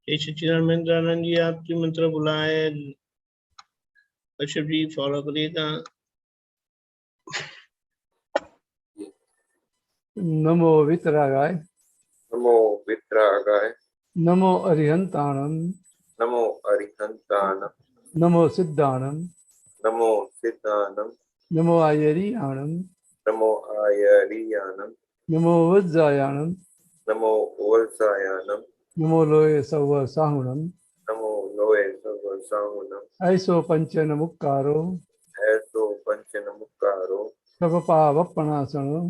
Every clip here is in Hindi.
जय सच्चिदानंद आनंद जी, आपकी मंत्र बुलाए कश्यप जी फॉलो करिएगा। नमो वितरागाय, नमो वितरागाय, नमो अरिहंताणम, नमो अरिहंताणम, नमो सिद्धाणम, नमो सिद्धानम, नमो आयरियाणम, नमो आयरियानम, नमो वज्रायाणम, नमो वत्सायानम, नमो लोये सव साहुणम, नमो लोये सव साहुनम, ऐसो पंचन मुक्कारो, ऐसो पंचनमुक्कारो, सवपावपणासनो,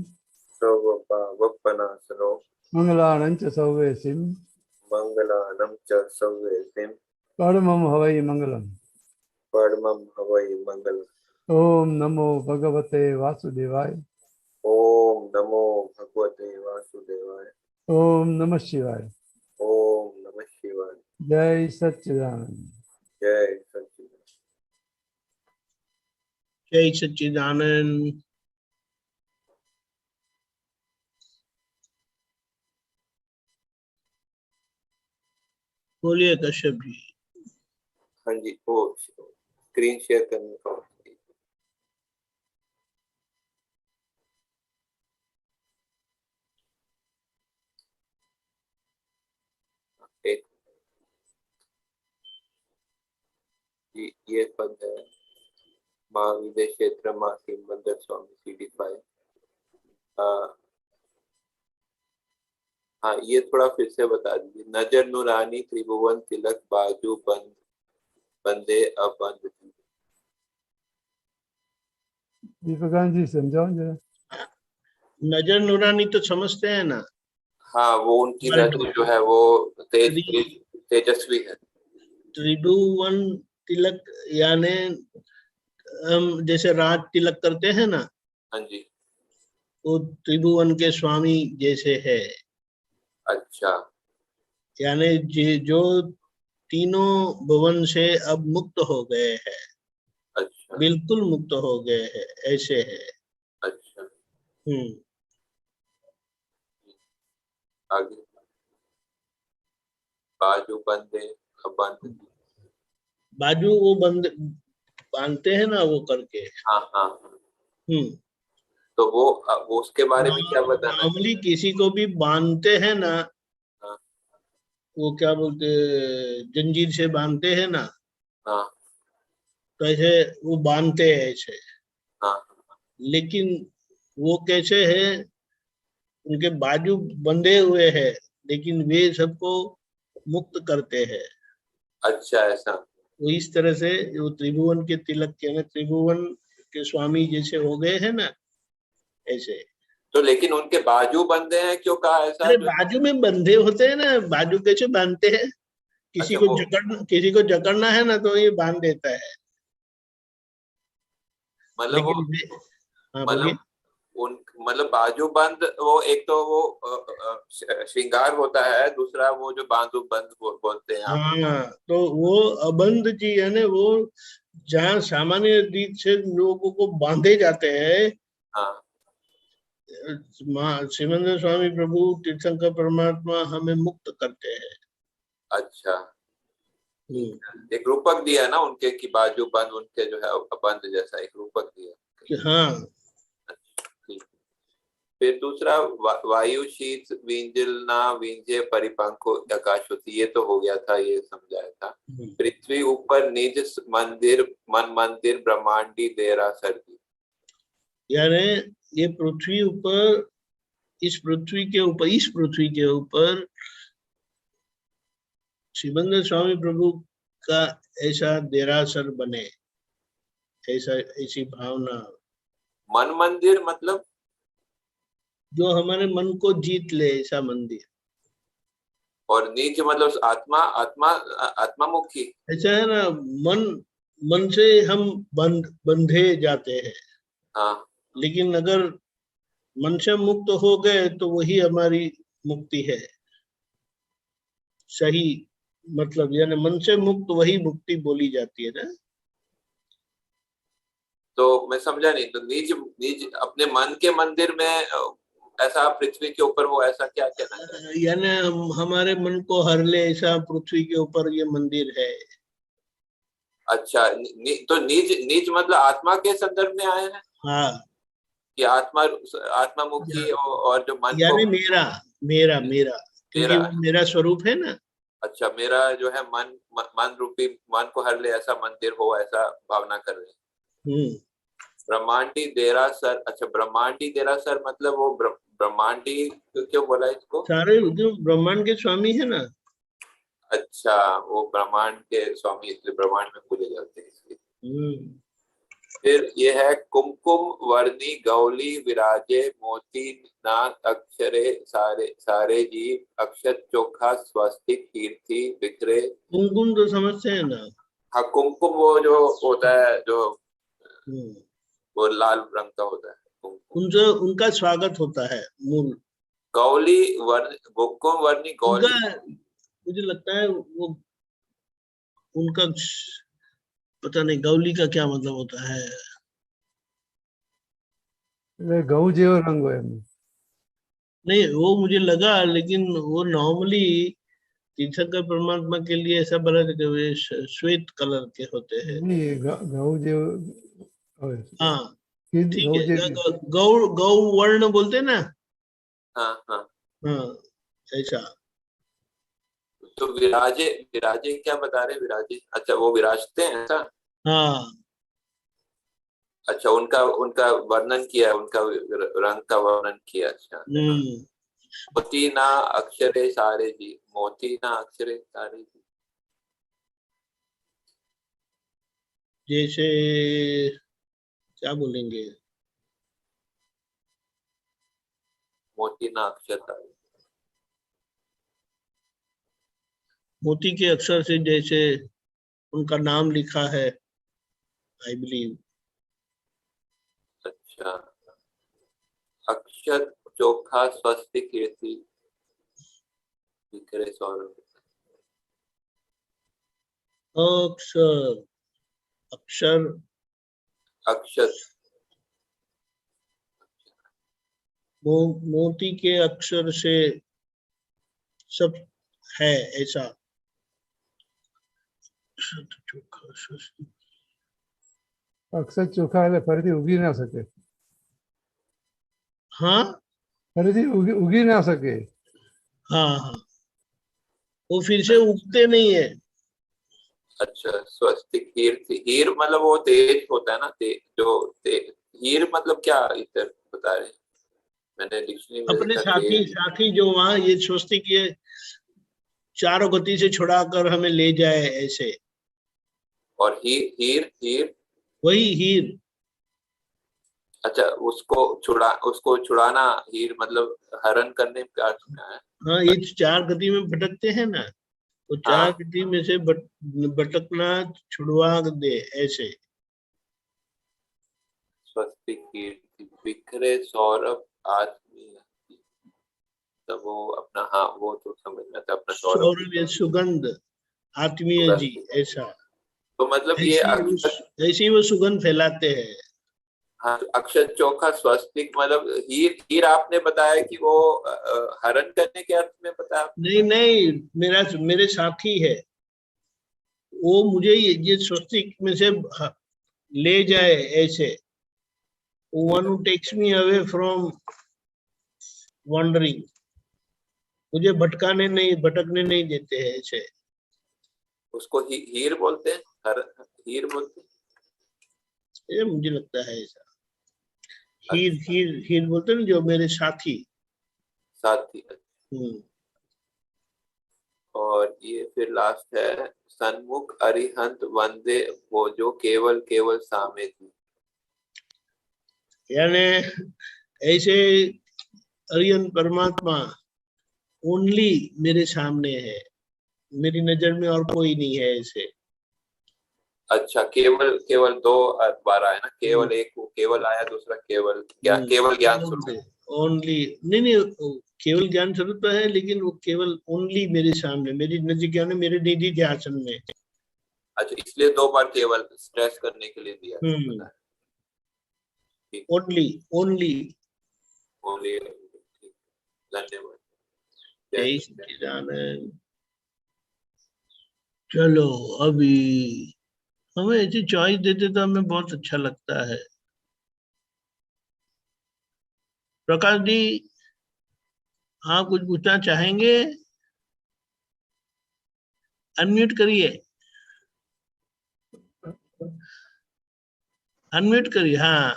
सर्वपावपनासनो, मंगलाणं च सव्येसिम, मंगलानं च सव्येसिं, परमं हवै मंगलम्। परमं हवै मंगलम्। ओम नमो भगवते वासुदेवाय, ओम नमो भगवते वासुदेवाय, ओम नमः शिवाय। ओम नमः शिवाय। जय सच्चिदानंद। जय सच्चिदानंद। जय सच्चिदानंद। बोलिए कश्यप जी। हाँ जी, वो स्क्रीन शेयर करने का एक ये पद है महाविद्य क्षेत्र मासी मंदिर स्वामी CD5। हाँ, ये थोड़ा फिर से बता दीजिए। नजर नूरानी त्रिभुवन तिलक बाजू बंद बंदे अबंद। दीपकांत जी समझाओ जरा। नजर नूरानी तो समझते हैं ना। हाँ, वो उनकी नजर जो है वो तेजस्वी है। त्रिभुवन तिलक यानी हम जैसे राज तिलक करते हैं ना। हाँ जी। वो त्रिभुवन के स्वामी जैसे है। अच्छा। यानी जो तीनों भुवन से अब मुक्त हो गए हैं। अच्छा। बिल्कुल मुक्त हो गए हैं, ऐसे है। अच्छा। आगे बाजू बंदे अबंद। बाजू वो बंद बांधते हैं ना वो करके। हाँ हाँ। तो वो उसके बारे में क्या बताना है? नॉर्मली किसी को भी बांधते हैं ना। हाँ। वो क्या बोलते, जंजीर से बांधते हैं ना। हाँ। तो ऐसे वो बांधते हैं ऐसे। हाँ। लेकिन वो कैसे है, उनके बाजू बंधे हुए हैं, लेकिन वे सबको मुक्त करते हैं। अच्छा, ऐसा। वो इस तरह से वो त्रिभुवन के तिलक के त्रिभुवन के स्वामी जैसे हो गए हैं ना, ऐसे। तो लेकिन उनके बाजू बंधे हैं, क्यों कहा ऐसा? अरे बाजू में बंधे होते हैं ना, बाजू कैसे बांधते हैं? अच्छा, वो किसी को जकड़ना है ना तो ये बांध देता है। मतलब वो लेकिन हाँ बोलिए। मतलब उन मतलब बाजू बंद, वो एक तो वो श्रृंगार होता है, दूसरा वो जो बाजू बंद बोलते हैं आप। हाँ, तो वो अबंध जी है ना, वो जहाँ सामान्य रीत से लोगों को बांधे जाते हैं। हाँ। शिवानंद स्वामी प्रभु तीर्थंकर परमात्मा हमें मुक्त करते हैं। अच्छा, एक रूपक दिया ना उनके की बाजू बंद, उनके जो है बंद जैसा एक रूपक दिया। हाँ। फिर दूसरा वायु शीत विंजिलना विंजे परिपंखो आकाश होती, ये तो हो गया था, ये समझाया था। पृथ्वी ऊपर निज मंदिर मन मंदिर ब्रह्मांडी देरा सर्दी। यानी ये पृथ्वी ऊपर, इस पृथ्वी के ऊपर शिवानंद स्वामी प्रभु का ऐसा देरासर बने, ऐसा ऐसी भावना। मन मंदिर मतलब जो हमारे मन को जीत ले, ऐसा मंदिर। और निज मतलब आत्मा आत्मा आत्मामुखी। ऐसा है ना, मन से हम बंधे जाते हैं। हाँ। लेकिन अगर मन से मुक्त हो गए तो वही हमारी मुक्ति है। सही मतलब यानी मन से मुक्त वही मुक्ति बोली जाती है ना। तो मैं समझा नहीं, तो निज निज अपने मन के मंदिर में ऐसा पृथ्वी के ऊपर वो ऐसा क्या कहना चाहते हैं? यानी हमारे मन को हर ले ऐसा पृथ्वी के ऊपर ये मंदिर है। अच्छा, तो नीच नीच मतलब आत्मा के संदर्भ में आए हैं हाँ, कि आत्मा मुखी और जो मन को यानी मेरा मेरा मेरा क्योंकि मेरा, वो मेरा स्वरूप है ना। अच्छा मेरा जो है मन रूपी मन को हर ले ऐसा मंदिर हो, ऐसा भावना कर रहे हैं। ब्रह्मांडी देरासर, अच्छा ब्रह्मांडी देरासर मतलब वो ब्रह्मांडी क्यों बोला इसको? सारे जो ब्रह्मांड के स्वामी है ना। अच्छा, वो ब्रह्मांड के स्वामी इसलिए ब्रह्मांड में पूजे जाते हैं इसलिए। फिर ये है कुमकुम वर्णी गौली विराजे मोती नाथ अक्षरे सारे सारे जीव अक्षत चोखा स्वस्तिक कीर्ति बिखरे। कुमकुम तो समझते हैं ना। हाँ, कुमकुम वो जो होता है जो वो लाल रंग का होता है कुमकुम। उनका स्वागत होता है मूल। गौली वर्ण कुमकुम वर्णी गौली, मुझे लगता है वो उनका पता नहीं गौली का क्या मतलब होता है। गऊ जेવો रंग હોય એમનો। नहीं वो मुझे लगा, लेकिन वो नॉर्मली तीर्थंकर परमात्मा के लिए ऐसा बना कि वे श्वेत कलर के होते हैं। नहीं गऊ जेવો હોય। हाँ ठीक गऊ है, जेवी। गौ गौ वर्ण बोलते ना। हाँ हाँ। हाँ ऐसा। तो विराजे विराजे क्या बता रहे विराजे? अच्छा वो विराजते हैं ऐसा। हाँ अच्छा, उनका उनका वर्णन किया, उनका रंग का वर्णन किया। अच्छा, मोती ना अक्षरे सारे जी, मोती ना अक्षरे सारे जी, जैसे क्या बोलेंगे, मोती ना अक्षर सारे। मोती के अक्षर से जैसे उनका नाम लिखा है, आई बिलीव। अच्छा, अक्षर चोखा स्वस्ति कीर्ति बिखरे सौरभ। अक्षर अक्षर अक्षर मोती के अक्षर से सब है ऐसा। અક્ષર ચોખા એટલે ફરીથી ઉગી ના શકે। हाँ ફરીથી ઉગી ના શકે। हाँ हाँ, वो फिर से उगते नहीं है। अच्छा, स्वस्तिक कीर्ति, हीर मतलब वो तेज होता है ना, जो हीर मतलब क्या इधर बता रहे हैं? मैंने डिक्शनरी में अपने देखा साथी साथी जो वहां ये सोचती कि ये चारों गति से छुड़ाकर हमें ले जाए ऐसे। और हीर हीर हीर वही हीर। अच्छा, उसको छुड़ाना, हीर मतलब हरण करने का अर्थ में है। हाँ, ये चार गति में भटकते हैं ना, तो चार हाँ, गति में से भटकना छुड़वा दे ऐसे। स्वस्तिक कीर्ति बिखरे सौरभ आत्मीय, तब वो अपना, हाँ वो तो समझ में आता, अपना सौरभ या सुगंध आत्मीय जी ऐसा। तो मतलब ये ऐसी वो सुगंध फैलाते हैं। हाँ, अक्षर चौखा स्वस्तिक मतलब हीर आपने बताया कि वो हरण करने के अर्थ में बताया। नहीं नहीं, मेरे साथी है वो, मुझे ये स्वस्तिक में से ले जाए ऐसे। One who takes me away from wandering, मुझे भटकने नहीं देते हैं ऐसे। उसको हीर बोलते हैं, हीर बोलते हैं, ये मुझे लगता है ऐसा। हीर बोलते हैं ना, जो मेरे साथी। और ये फिर लास्ट है सन्मुख अरिहंत वंदे वो जो केवल केवल सामे थी। यानी ऐसे अरिहंत परमात्मा ओनली मेरे सामने है, मेरी नजर में और कोई नहीं है ऐसे। अच्छा, केवल केवल दो बार आया ना, केवल एक केवल आया, दूसरा केवल ज्ञान स्वरूप। ओनली नहीं, केवल ज्ञान स्वरूप तो है, लेकिन वो केवल ओनली मेरे सामने, मेरी निजी ज्ञान है, मेरे निजी ध्यान में। अच्छा, इसलिए दो बार केवल स्ट्रेस करने के लिए दिया। ओनली ओनली ओनली धन्यवाद। जय सच्चिदानंद। चलो अभी हमें ऐसी चॉइस देते तो हमें बहुत अच्छा लगता है। प्रकाश जी, हाँ कुछ पूछना चाहेंगे? अनम्यूट करिए, अनम्यूट करिए। हाँ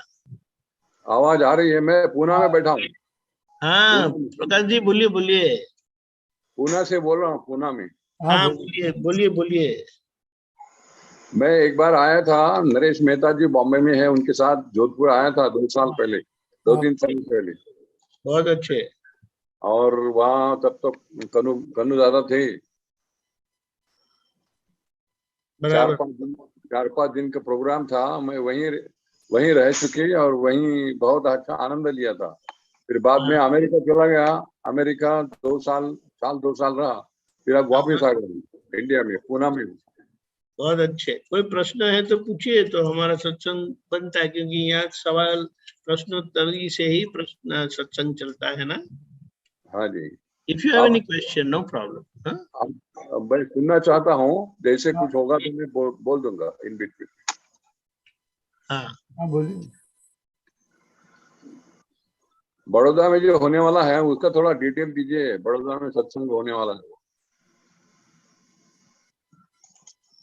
आवाज आ रही है? मैं पूना में बैठा हूँ। हाँ प्रकाश जी बोलिए बोलिए। पूना से बोल रहा हूँ, पूना में। हाँ बोलिए बोलिए बोलिए। मैं एक बार आया था, नरेश मेहता जी बॉम्बे में है, उनके साथ जोधपुर आया था 2 साल पहले, 2-3 साल पहले। बहुत अच्छे। और वहाँ तब तो कनु कनु दादा थे। बराबर। 4-5 दिन का प्रोग्राम था। मैं वहीं रह चुके और वहीं बहुत अच्छा आनंद लिया था। फिर बाद में अमेरिका चला गया। अमेरिका 2 साल 2 साल रहा। फिर अब वापस आ गया इंडिया में, पूना में। बहुत अच्छे। कोई प्रश्न है तो पूछिए, तो हमारा सत्संग बनता है, क्योंकि यहाँ सवाल प्रश्नोत्तरी से ही प्रश्न सत्संग चलता है ना। हाँ जी। If you have any question, no problem. अब मैं सुनना चाहता हूँ, जैसे कुछ होगा तो मैं बोल दूंगा इन बिटवीन। हाँ बोलिए। बड़ौदा में जो होने वाला है उसका थोड़ा डिटेल दीजिए। बड़ौदा में सत्संग होने वाला है।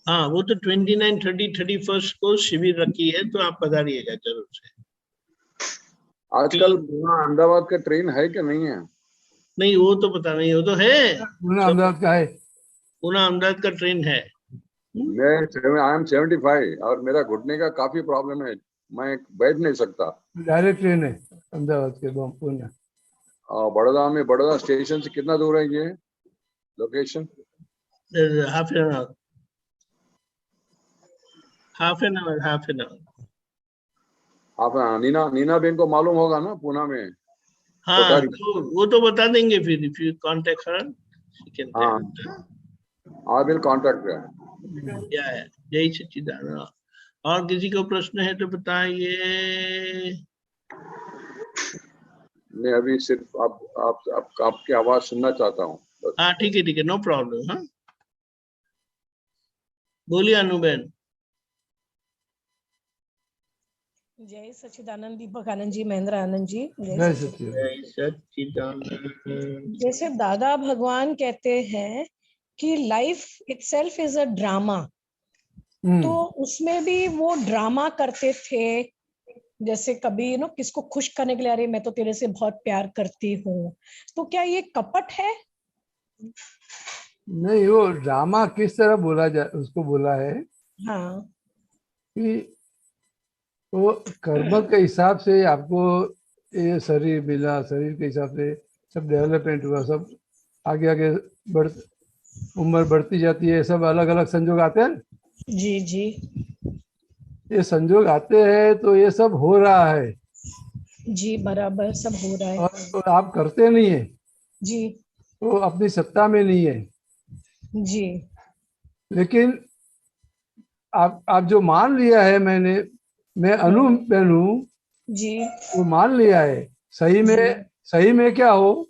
हाँ वो तो 29, 30, 31 को शिविर रखी है, तो आप पधारिएगा जरूर से। आजकल पूना अहमदाबाद का ट्रेन है कि नहीं है? नहीं वो तो पता नहीं, वो तो है। पूना अहमदाबाद का है। पूना अहमदाबाद का ट्रेन है। आई एम 75 और मेरा घुटने का काफी प्रॉब्लम है। मैं बैठ नहीं सकता। डायरेक्ट ट्रेन है अहमदाबाद के पूना। बड़ौदा में, बड़ौदा स्टेशन से कितना दूर है ये location? Half an hour, half an hour, half an hour. आप नीना बेन को मालूम होगा ना पूना में? हाँ तो वो तो बता देंगे फिर। इफ यू कांटेक्ट हर, हाँ, आई विल कॉन्टेक्ट। जय सच्चिदानंद। और किसी को प्रश्न है तो बताइए। मैं अभी सिर्फ आपकी आवाज सुनना चाहता हूँ। हाँ ठीक है, नो प्रॉब्लम। हाँ बोलिए अनुभव। जय सच्चिदानंद। दीपक आनंद जी, महेंद्र आनंद जी, जय सच्चिदानंद। जय सच्चिदानंद। जैसे दादा भगवान कहते हैं कि life itself is a drama, तो उसमें भी वो ड्रामा करते थे। जैसे कभी किसको खुश करने के लिए, अरे मैं तो तेरे से बहुत प्यार करती हूँ, तो क्या ये कपट है? नहीं, वो ड्रामा किस तरह उसको बोला है हाँ, कि वो कर्म के हिसाब से आपको ये शरीर मिला, शरीर के हिसाब से सब डेवलपमेंट हुआ, सब आगे आगे उम्र बढ़ती जाती है, सब अलग अलग संजोग आते हैं। जी जी ये संजोग आते हैं तो ये सब हो रहा है जी, बराबर सब हो रहा है। और आप करते नहीं है, जी वो अपनी सत्ता में नहीं है। जी लेकिन आप जो मान लिया है, मैं अनुभव हूँ, जी, वो मान लिया है। सही में क्या हो?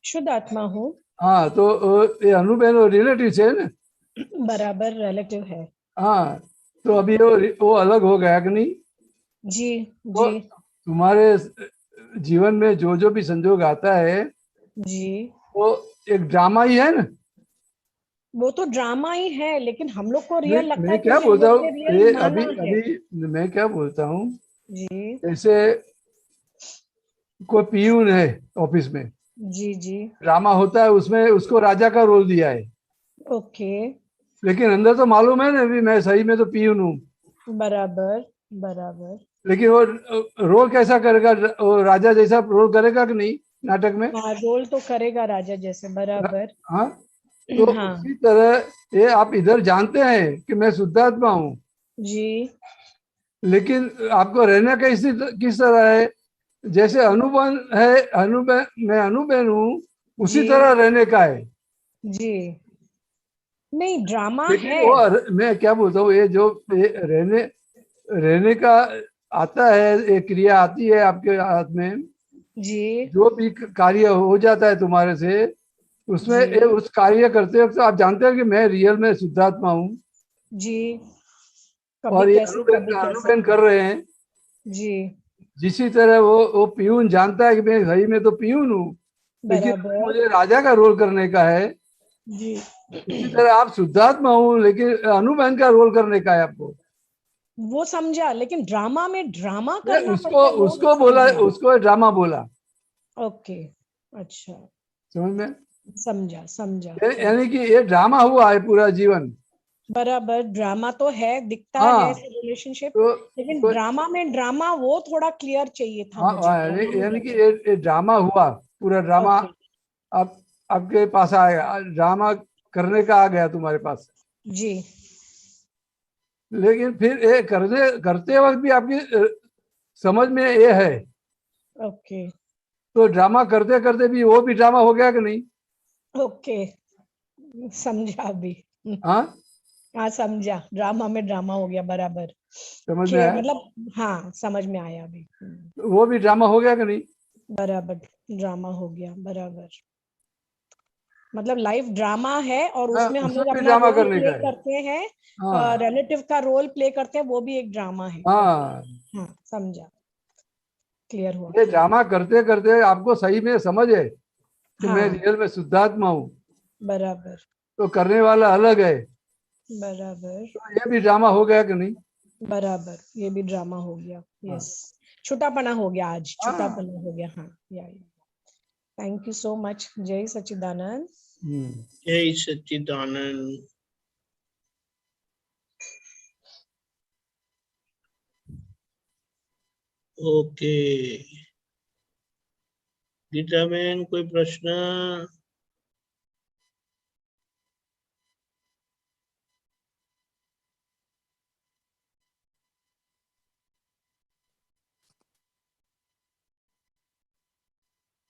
शुद्ध आत्मा हो। हाँ, तो ये अनुभव रिलेटिव है ना। बराबर रिलेटिव है। हाँ, तो अभी वो अलग हो गया कि नहीं? जी तो जी तुम्हारे जीवन में जो जो भी संजोग आता है जी, वो एक ड्रामा ही है ना। वो तो ड्रामा ही है, लेकिन हम लोग को रियल लगता है मैं कि क्या हम बोलता लोग हूँ, ने रियल माना है। अभी मैं क्या बोलता हूँ, जी जैसे कोई पीयून है ऑफिस में, जी जी, ड्रामा होता है, उसमें उसको राजा का रोल दिया है, ओके, लेकिन अंदर तो मालूम है ना भी मैं सही में तो पीयून हूँ। बराबर बराबर। लेकिन वो रोल कैसा करेगा? वो राजा जैसा रोल करेगा कि नहीं नाटक में? हाँ, रोल तो करेगा राजा जैसे, बराबर। हाँ, तो हाँ उसी तरह ये आप इधर जानते हैं कि मैं शुद्धात्मा हूँ, जी लेकिन आपको रहना किस तरह है? जैसे अनुभव है, मैं अनुभव हूँ, उसी जी तरह रहने का है। जी, नहीं ड्रामा लेकिन है। वो मैं क्या बोलता हूँ, ये जो रहने का आता है, एक क्रिया आती है आपके हाथ में, जी जो भी कार्य हो जाता है तुम्हारे से, उसमें जी उस कार्य करते वक्त आप जानते हो कि मैं रियल में शुद्धात्मा हूँ, जी, और कभी ये कैसे कभी कैसे। अनुबंध कर रहे हैं। जी जिसी तरह वो पियून जानता है कि मैं सही में तो पियून हूँ, लेकिन बराबर। मुझे राजा का रोल करने का है। जी उसी तरह आप शुद्धात्मा हूँ, लेकिन अनुबंध का रोल करने का है आपको। वो समझा, लेकिन ड्रामा में ड्रामा ये करना उसको पड़ता है वो नहीं उसको बोला, समझा। उसको ड्रामा बोला, ओके, अच्छा, समझ में? समझा समझा समझा। यानी कि ये ड्रामा हुआ है पूरा जीवन। बराबर, ड्रामा तो है, दिखता है हाँ, रिलेशनशिप, तो लेकिन तो ड्रामा में ड्रामा वो थोड़ा क्लियर चाहिए था हाँ मुझे, यानी ड्रामा में यानी कि कैसे। ये ड्रामा हुआ, पूरा ड्रामा ओके अब आपके पास आएगा, ड्रामा करने का आ गया तुम्हारे पास। जी लेकिन फिर ये करने करते वक्त भी आपकी समझ में ये है, ओके तो ड्रामा करते करते भी वो भी ड्रामा हो गया कि नहीं? ओके, समझा अभी। हाँ, हाँ समझा, ड्रामा में ड्रामा हो गया, बराबर। समझ में के आया? मतलब हाँ, समझ में आया अभी। वो भी ड्रामा हो गया कि नहीं? बराबर, ड्रामा हो गया, बराबर। मतलब लाइफ ड्रामा है और हाँ, उसमें हम उसमें लोग भी अपना ड्रामा रोल करने प्ले का है। करते हैं, हाँ रिलेटिव का रोल प्ले करते हैं, वो भी एक ड्रामा है। ओके, हाँ, हाँ समझा, क्लियर हुआ ये क्लियर। ड्रामा करते करते आपको सही में समझ है कि मैं हाँ रियल में शुद्धात्मा हूँ, बराबर तो करने वाला अलग है, बराबर तो ये भी ड्रामा हो गया कि नहीं? बराबर, ये भी ड्रामा हो गया, यस। छुटापना हो गया, आज हाँ। छुटापना हो गया, हाँ या। थैंक यू सो मच, जय सच्चिदानंद। हम्म। जय सच्चिदानंद। ओके, गीता बहन कोई प्रश्न?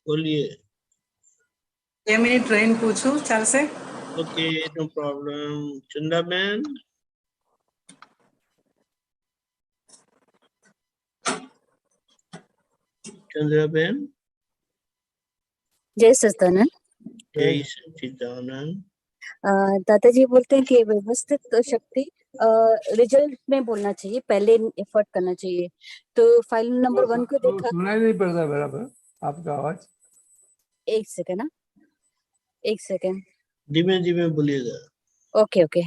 बोलिए। 2 मिनट ट्रेन पूछू चल से। Okay, no problem. चंदा बहन, चंद्रा बहन, जय सच्चिदानंद। जय सच्चिदानंद। दादाजी बोलते हैं कि व्यवस्थित शक्ति रिजल्ट में बोलना चाहिए, पहले एफर्ट करना चाहिए। तो फाइल नंबर 1 को देखा। सुनाई नहीं पड़ता बराबर आपका आवाज। एक सेकंड ना, एक सेकंड। धीमे धीमे बोलिएगा। ओके ओके,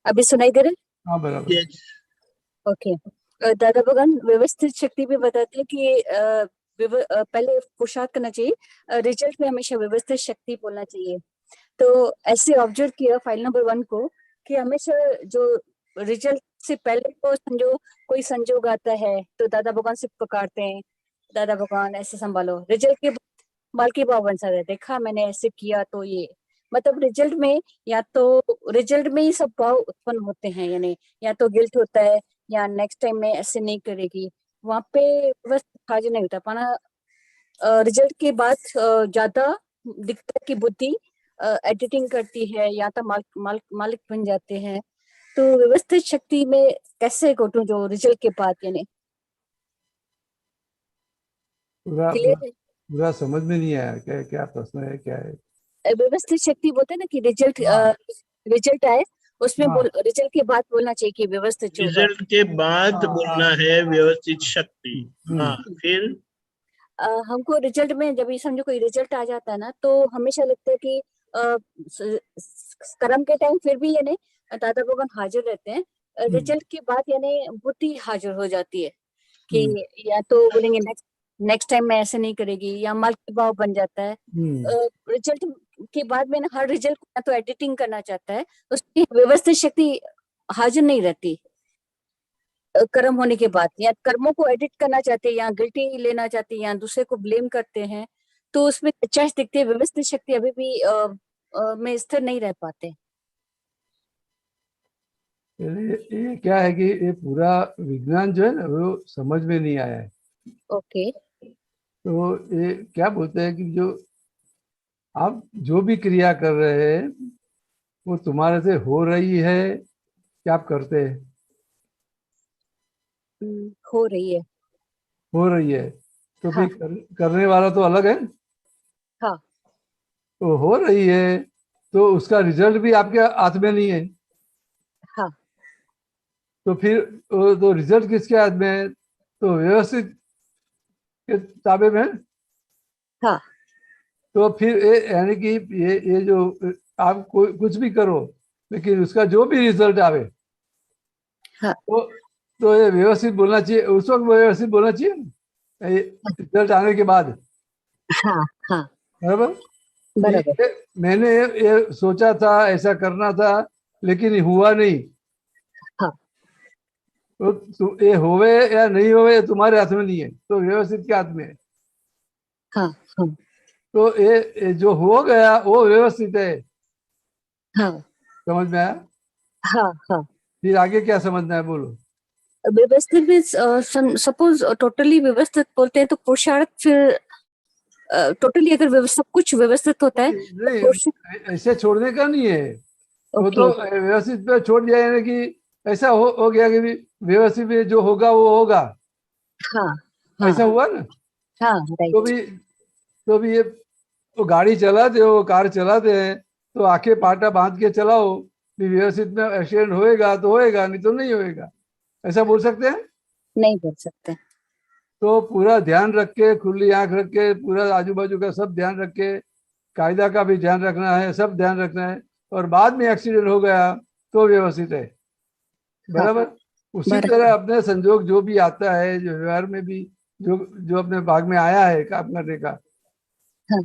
अभी सुनाई दे रहे? हाँ बराबर। यस। ओके। दादा भगवान व्यवस्थित शक्ति भी बताते हैं कि पहले पुरुषार्थ करना चाहिए, रिजल्ट में हमेशा व्यवस्थित शक्ति बोलना चाहिए। तो ऐसे ऑब्जर्व किया फाइल नंबर 1 को कि हमेशा जो रिजल्ट से पहले को संजो कोई संजोग आता है तो दादा भगवान से पुकारते हैं, दादा भगवान ऐसे संभालो। रिजल्ट के मालकी भाव बन सकता है, देखा मैंने ऐसे किया तो ये मतलब रिजल्ट में, या तो रिजल्ट में ही सब भाव उत्पन्न होते हैं, यानी या तो गिल्ट होता है या नेक्स्ट टाइम में ऐसे नहीं करेगी, वहां पे बस हाजिर नहीं होता पाना। रिजल्ट के बाद ज्यादा दिखता है कि बुद्धि एडिटिंग करती है या तो मालिक बन जाते हैं। तो व्यवस्थित शक्ति में कैसे घटूं जो रिजल्ट के बाद, यानी पूरा क्लियर है? पूरा समझ में नहीं आया, क्या क्या प्रश्न है, क्या है? व्यवस्थित शक्ति बोलते हैं ना कि रिजल्ट हाँ रिजल्ट आए उसमें हाँ रिजल्ट के बाद बोलना चाहिए कि व्यवस्थित जो हुआ। रिजल्ट के बाद हाँ, बोलना है व्यवस्थित शक्ति। हाँ, हम्म, फिर हमको रिजल्ट में जब ये समझो कोई रिजल्ट आ जाता है ना, तो हमेशा लगता है कि कर्म के टाइम फिर भी यानी दादा भगवान हाजिर रहते हैं, रिजल्ट के बाद यानी बुद्धि हाजिर हो जाती है कि हम्म, या तो बोलेंगे नेक्स्ट नेक्स्ट टाइम में ऐसे नहीं करेगी, या माल के भाव बन जाता है। हम्म। रिजल्ट के बाद में ना हर रिजल्ट को या तो एडिटिंग करना चाहता है, उसकी व्यवस्थित शक्ति हाजिर नहीं रहती। कर्म होने के बाद या कर्मों को एडिट करना चाहते हैं या गिल्टी लेना चाहते हैं या दूसरे को ब्लेम करते हैं, तो उसमें चॉइस दिखती है, व्यवस्थित शक्ति अभी भी में स्थिर नहीं रह पाते। ये क्या है कि ये पूरा विज्ञान जो है ना वो समझ में नहीं आया है। ओके। तो ये क्या बोलते हैं कि जो आप जो भी क्रिया कर रहे हैं वो तुम्हारे से हो रही है कि आप करते हैं? हो रही है। हो रही है। तो हाँ। करने वाला तो अलग है। हाँ। तो हो रही है तो उसका रिजल्ट भी आपके हाथ में नहीं है। हाँ। तो फिर तो रिजल्ट किसके हाथ में है? तो व्यवस्थित के ताबे में है। हाँ। तो फिर यानी कि ये जो आप कुछ भी करो लेकिन उसका जो भी रिजल्ट आवे हाँ। तो ये व्यवस्थित बोलना चाहिए, उस वक्त व्यवस्थित बोलना चाहिए ना, ये रिजल्ट आने के बाद। हाँ। हाँ। बराबर। बराबर। मैंने ये सोचा था ऐसा करना था लेकिन हुआ नहीं। हाँ। तो ये होवे या नहीं होवे ये तुम्हारे हाथ में नहीं है, तो व्यवस्थित के हाथ में है। हाँ। हाँ। तो ये जो हो गया वो व्यवस्थित है। हाँ। समझ में आया? हाँ। हाँ। फिर आगे क्या समझना है बोलो। व्यवस्थित में सपोज टोटली व्यवस्थित बोलते हैं तो पुरुषार्थ फिर टोटली अगर सब कुछ व्यवस्थित होता है तो पुरुष। नहीं, ऐसे छोड़ने का नहीं है। वो ओके। तो व्यवस्थित पे छोड़ दिया है कि ऐसा हो गया कि भी व्यवस्थित में जो होगा वो होगा। हाँ। हाँ। ऐसा हुआ ना। हाँ। तो राइट। भी ये वो गाड़ी चलाते हो, कार चलाते हैं तो आंखें पाटा बांध के चलाओ, भी व्यवस्थित में एक्सीडेंट होएगा तो होएगा, नहीं तो नहीं होएगा, ऐसा बोल सकते हैं। नहीं बोल सकते। तो पूरा ध्यान रख के, खुली आंख रख के, पूरा आजू बाजू का सब ध्यान रख के, कायदा का भी ध्यान रखना है, सब ध्यान रखना है, और बाद में एक्सीडेंट हो गया तो व्यवस्थित है। हाँ। बराबर। उसी बराबर। तरह अपने संजोग जो भी आता है, जो व्यवहार में भी जो जो अपने भाग में आया है काम करने का, हाँ।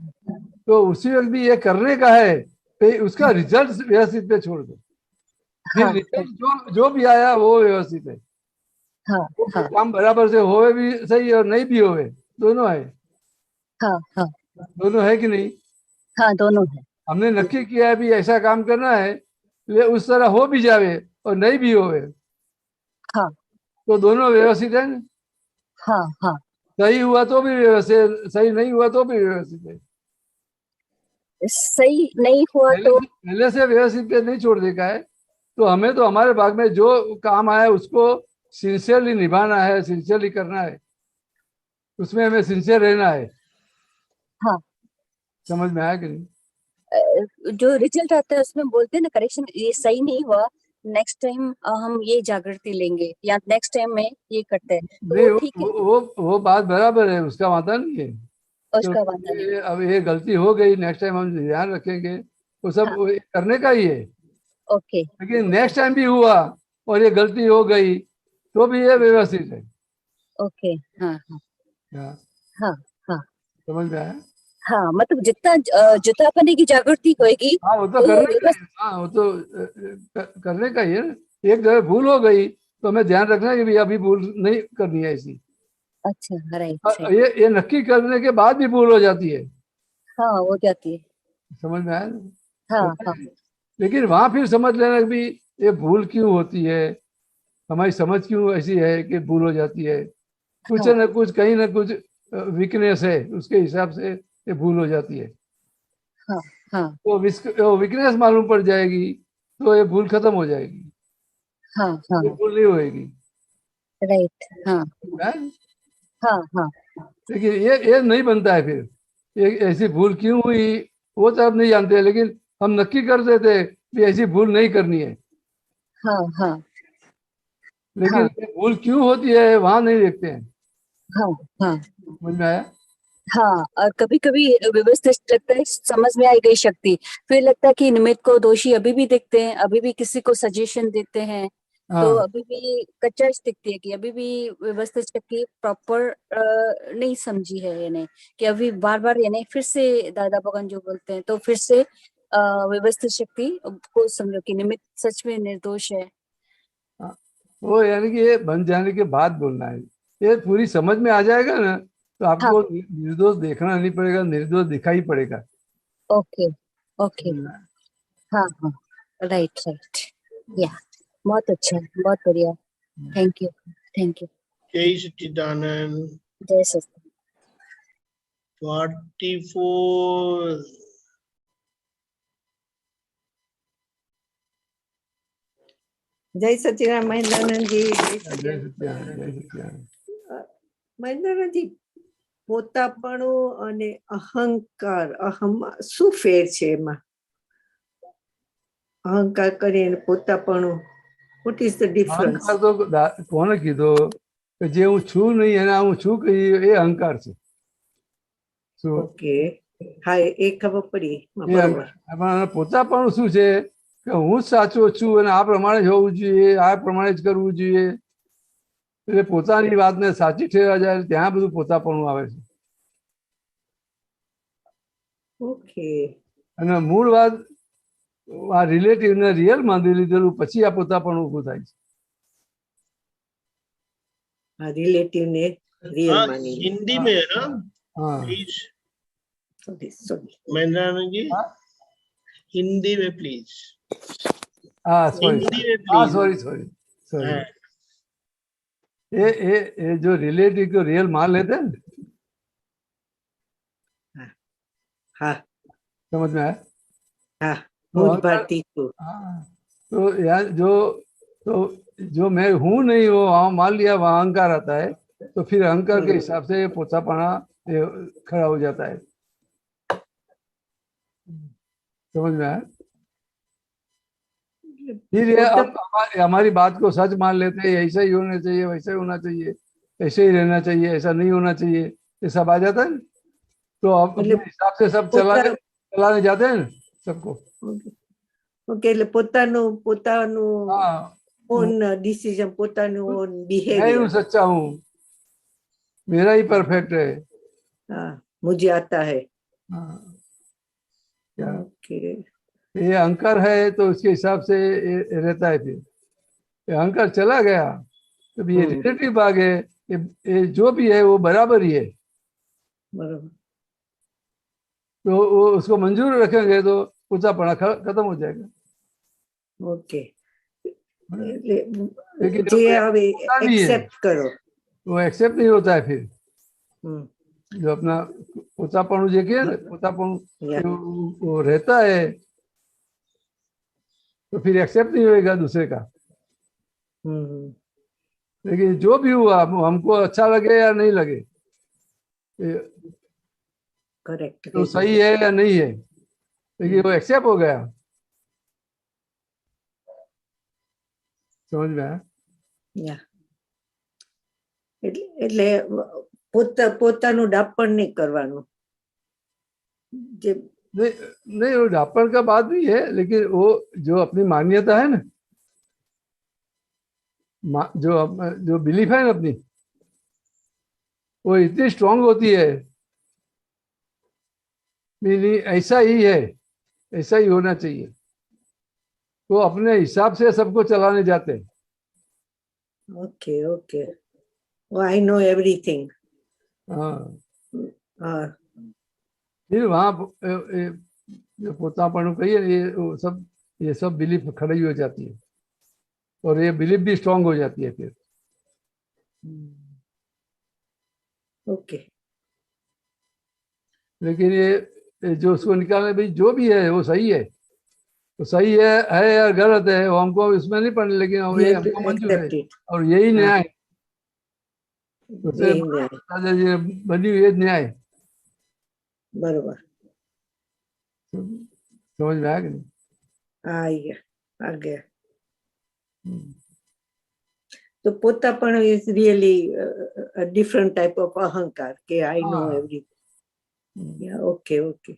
तो उसी वक्त भी ये करने का है, तो उसका रिजल्ट व्यवस्थित पे छोड़ दो। फिर हाँ। रिजल्ट जो भी आया वो व्यवस्थित है। हाँ। वो हाँ। काम बराबर से होवे भी सही और नहीं भी होवे, दोनों है। हाँ। हाँ। दोनों है कि नहीं। हाँ। दोनों है। हमने नक्की किया है भी ऐसा काम करना है, ये उस तरह हो भी जावे और नहीं भी होवे, हाँ। तो दोनों व्यवस्थित है ना। हाँ। हाँ। सही हुआ तो भी व्यवस्थित, सही नहीं हुआ तो भी व्यवस्थित है। सही नहीं हुआ तो पहले से व्यवस्थित पे नहीं छोड़ देखा है। तो हमें तो हमारे भाग में जो काम आया उसको सिंसियरली निभाना है, सिंसियरली करना है, उसमें हमें सिंसियर रहना है। हाँ। समझ में आया कि नहीं। जो रिजल्ट आता है उसमें बोलते हैं ना करेक्शन, ये सही नहीं हुआ, नेक्स्ट टाइम हम ये जागृति लेंगे या नेक्स्ट टाइम में ये करते हैं तो नहीं, वो ठीक है। वो बात बराबर है, उसका वादा नहीं है। तो उसका वादा नहीं। अब ये गलती हो गई, नेक्स्ट टाइम हम ध्यान रखेंगे, वो सब हाँ। करने का ही है। ओके। लेकिन नेक्स्ट टाइम भी हुआ और ये गलती हो गई तो भी ये व्यवस्थित है। ओके। हाँ। हाँ। हाँ, हाँ। हाँ। समझ में आया। हाँ मतलब जितना जुतापने की जागृति होगी हाँ, वो तो तो करने का ही, हाँ वो तो करने का ही है ना। एक जगह भूल हो गई तो हमें ध्यान रखना है कि भाई अभी भूल नहीं करनी है ऐसी। अच्छा राइट राइट। ये नक्की करने के बाद भी भूल हो जाती है। हाँ हो जाती है। समझ में आया ना? हाँ। हाँ। लेकिन वहां फिर समझ लेना कि भी ये भूल क्यों होती है, हमारी समझ क्यों ऐसी है कि भूल हो जाती है। कुछ हाँ। न कुछ कहीं ना कुछ वीकनेस है, उसके हिसाब से ये भूल हो जाती है। हाँ। हाँ। तो वीकनेस मालूम पड़ जाएगी तो ये भूल खत्म हो जाएगी, हाँ। हाँ। ये भूल नहीं होएगी। राइट। हाँ। हैं? हाँ। हाँ। लेकिन ये नहीं बनता है फिर, ये ऐसी भूल क्यों हुई वो तो अब नहीं जानते, लेकिन हम नक्की कर देते कि ऐसी भूल नहीं करनी है। हाँ। हाँ। लेकिन हाँ। ये भूल क्यों होती है वहां नहीं देखते हैं। हाँ। हाँ। समझ में आया। हाँ और कभी कभी व्यवस्थित लगता है, समझ में आई गई शक्ति, फिर लगता है कि निमित्त को दोषी अभी भी दिखते हैं, अभी भी किसी को सजेशन देते हैं, तो हाँ, अभी भी कच्चा दिखती है कि अभी भी व्यवस्थित शक्ति प्रॉपर नहीं समझी है यानी कि अभी बार बार यानी फिर से दादा भगवान जो बोलते हैं तो फिर से व्यवस्थित शक्ति को समझो कि निमित्त सच में निर्दोष है। हाँ। वो यानी कि ये बन जाने के बाद बोलना है, ये पूरी समझ में आ जाएगा ना तो हाँ। आपको निर्दोष देखना नहीं पड़ेगा, निर्दोष दिखाई पड़ेगा। ओके। ओके। हाँ। हाँ। Right right. या बहुत अच्छा, बहुत बढ़िया। Thank you. Thank you. जय सच्चिदानंद। जय सच्चिदानंद। 44 जय सच्चिदानंद महेंद्रानंद जी। जय सत्यानंद, जय सत्यानंद। महेंद्रानंद जी પોતાપણું અને અહંકાર શું ફેર છે એમાં? અહંકાર કરી અને પોતાપણું, what is the difference? અહંકાર તો કોને કીધો કે જે હું છું નહીં એના હું છું કહી એ અહંકાર છે. શું ઓકે, હા એ ખબર પડી. એ બરોબર. પણ પોતાપણું શું છે કે હું જ સાચો છું અને આ પ્રમાણે જ હોવું જોઈએ, આ પ્રમાણે જ કરવું જોઈએ. એટલે પોતાની વાતને સાચી ઠેરવા જાય ત્યાં બધું પોતાપણું આવે છે. ઓકે. અને મૂળ વાત આ રિલેટિવ ને રિયલ માની લીધેલું પછી આ પોતાપણું ઊભું થાય છે. હા, રિલેટિવ ને રિયલ हाँ, માની. हिंदी में है ना હા प्लीज સોરી. महेंद्र आनंद जी, हाँ? हिंदी में प्लीज, હા સોરી हिंदी में હા प्लीज. સોરી સોरी सॉरी हाँ, ये जो रिलेटिव को रियल मान लेते हैं ना, હા समझ में आया? હા, तो હું જ अहंकार- ભારતી છું. हाँ, तो यार जो मैं हूँ नहीं वो वहाँ मान लिया वहाँ अहंकार आता है. तो फिर अहंकार के हिसाब से पोतापना ये खड़ा हो जाता है. समझ में आया? फिर ये अब हमारी बात को सच मान लेते हैं, ऐसा ही होना चाहिए, वैसा ही होना चाहिए, ऐसे ही रहना चाहिए, ऐसा नहीं होना चाहिए, ये सब आ जाता है ना. तो अब अपने हिसाब से सब चलाने जाते हैं ना सबको. ઓકે, એટલે પોતાનું हाँ, ઓન ડિસિઝન, પોતાનું ઓન मैं બિહેવિયર. हूँ सच्चा हूँ, मेरा ही परफेक्ट है. હા, मुझे आता है. हाँ, क्या ओके. ये अहंकार है तो उसके हिसाब से ये रहता है. फिर ये अहंकार चला गया तो ये रिलेटिव भाग है, ये जो भी है वो बराबर ही है. બરોબર. तो वो उसको मंजूर रखेंगे तो पोतापना खत्म हो जाएगा. ઓકે. એટલે लेकिन જે जो હવે होता भी है, એક્સેપ્ટ કરો. वो एक्सेप्ट नहीं होता है. फिर હમ, जो अपना पोतापणु जो किया ना, पोतापणु Yeah. वो रहता है तो फिर एक्सेप्ट नहीं होएगा दूसरे का. હમ, હમ. लेकिन जो भी हुआ हमको अच्छा लगे या नहीं लगे, ये કરેક્ટ. तो सही है या नहीं है, लेकिन वो एक्सेप्ट हो गया. समझ में आया? Yeah. એટલે પોતાનું ડાપણ નહીં કરવાનું. જે नहीं नहीं, वो डापण का बात नहीं है, लेकिन वो जो अपनी मान्यता है ना, जो बिलीफ है ना अपनी, वो इतनी स्ट्रांग होती है. नहीं ऐसा ही है, ऐसा ही होना चाहिए. तो अपने हिसाब से सबको चलाने जाते हैं. Okay okay. I know everything. हाँ, હા. फिर वहाँ जो पोतापणु कहिए ये सब बिलीफ खड़ी हो जाती है और ये बिलीफ भी स्ट्रांग हो जाती है फिर. ઓકે. लेकिन ये जो उसको निकालने भाई जो भी है वो सही है, तो सही है या गलत है वो हमको इसमें नहीं पढ़ने, लेकिन ये हमको मंजूर है Accept it. और यही न्याय. यही न्याय. दादाजी बनी हुई न्याय. બરોબર. समझ में आया कि नहीं? આ ગયા, આ ગયા. તો પોતાપણું is really different type of અહંકાર કે આઈ નો હા. એવરીથિંગ. ઓકે ઓકે,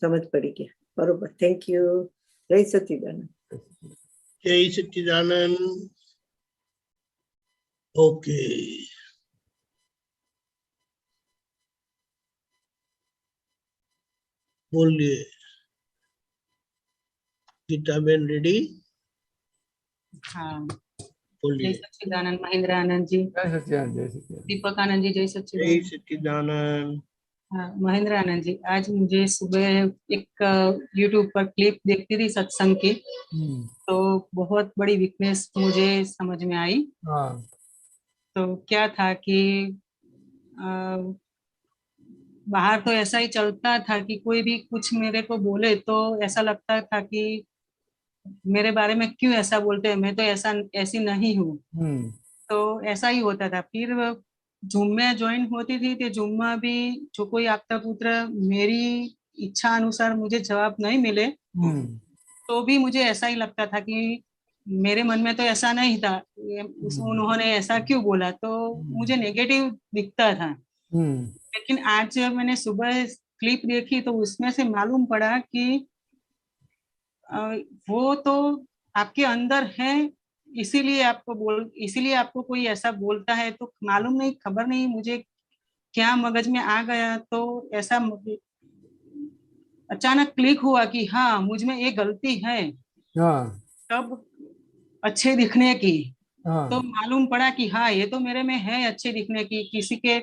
સમજ પડી ગયા. બરોબર, થેન્ક યુ. જય સચિદાનંદ. जय सच्चिदानंद. ओके, बोलिए. गीताबेन रेडी? हाँ, जय बोलिए. सच्चिदानंद. महेंद्र आनंद जी, जय सच्चिदानंद, जय सच्चिदानंद. दीपक आनंद जी, जय जय सच्चिदानंद. सच्चिदानंद. हाँ, महेंद्र आनंद जी, आज मुझे सुबह एक यूट्यूब पर क्लिप देखती थी सत्संग की, तो बहुत बड़ी वीकनेस मुझे समझ में आई. हाँ, तो क्या था कि बाहर तो ऐसा ही चलता था कि कोई भी कुछ मेरे को बोले तो ऐसा लगता था कि मेरे बारे में क्यों ऐसा बोलते हैं, मैं तो ऐसी नहीं हूँ. तो ऐसा ही होता था. फिर जूम में ज्वाइन होती थी तो जूम में भी जो कोई आपका पुत्र मेरी इच्छा अनुसार मुझे जवाब नहीं मिले तो भी मुझे ऐसा ही लगता था कि मेरे मन में तो ऐसा नहीं था, उन्होंने ऐसा क्यों बोला, तो मुझे नेगेटिव दिखता था। लेकिन आज जब मैंने सुबह क्लिप देखी तो उसमें से मालूम पड़ा कि वो तो आपके अंदर है, इसीलिए आपको कोई ऐसा बोलता है। तो मालूम नहीं, खबर नहीं मुझे क्या मगज में आ गया, तो ऐसा अचानक क्लिक हुआ कि हाँ मुझ में एक गलती है। तब अच्छे दिखने की, तो मालूम पड़ा कि हाँ ये तो मेरे में है अच्छे दिखने की, किसी के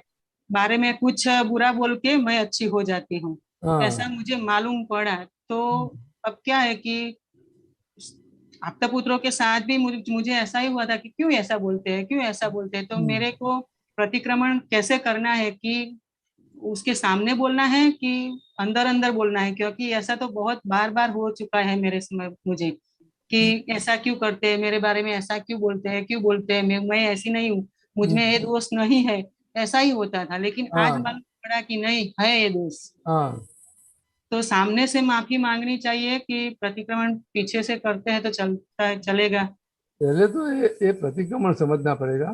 बारे में कुछ बुरा बोल के मैं अच्छी हो जाती हूँ, ऐसा मुझे मालूम पड़ा। तो अब क्या है कि आपका पुत्रों के साथ भी मुझे ऐसा ही हुआ था कि क्यों ऐसा बोलते हैं, क्यों ऐसा बोलते हैं। तो मेरे को प्रतिक्रमण कैसे करना है, कि उसके सामने बोलना है कि अंदर अंदर बोलना है, क्योंकि ऐसा तो बहुत बार बार हो चुका है मेरे समय मुझे कि ऐसा क्यों करते हैं, मेरे बारे में ऐसा क्यों बोलते हैं, क्यों बोलते हैं, मैं ऐसी नहीं हूँ, मुझ में ये दोष नहीं है, ऐसा ही होता था। लेकिन आज मालूम पड़ा कि नहीं है ये दोष। तो सामने से माफी मांगनी चाहिए कि प्रतिक्रमण पीछे से करते हैं तो चलेगा। पहले तो ये प्रतिक्रमण समझना पड़ेगा।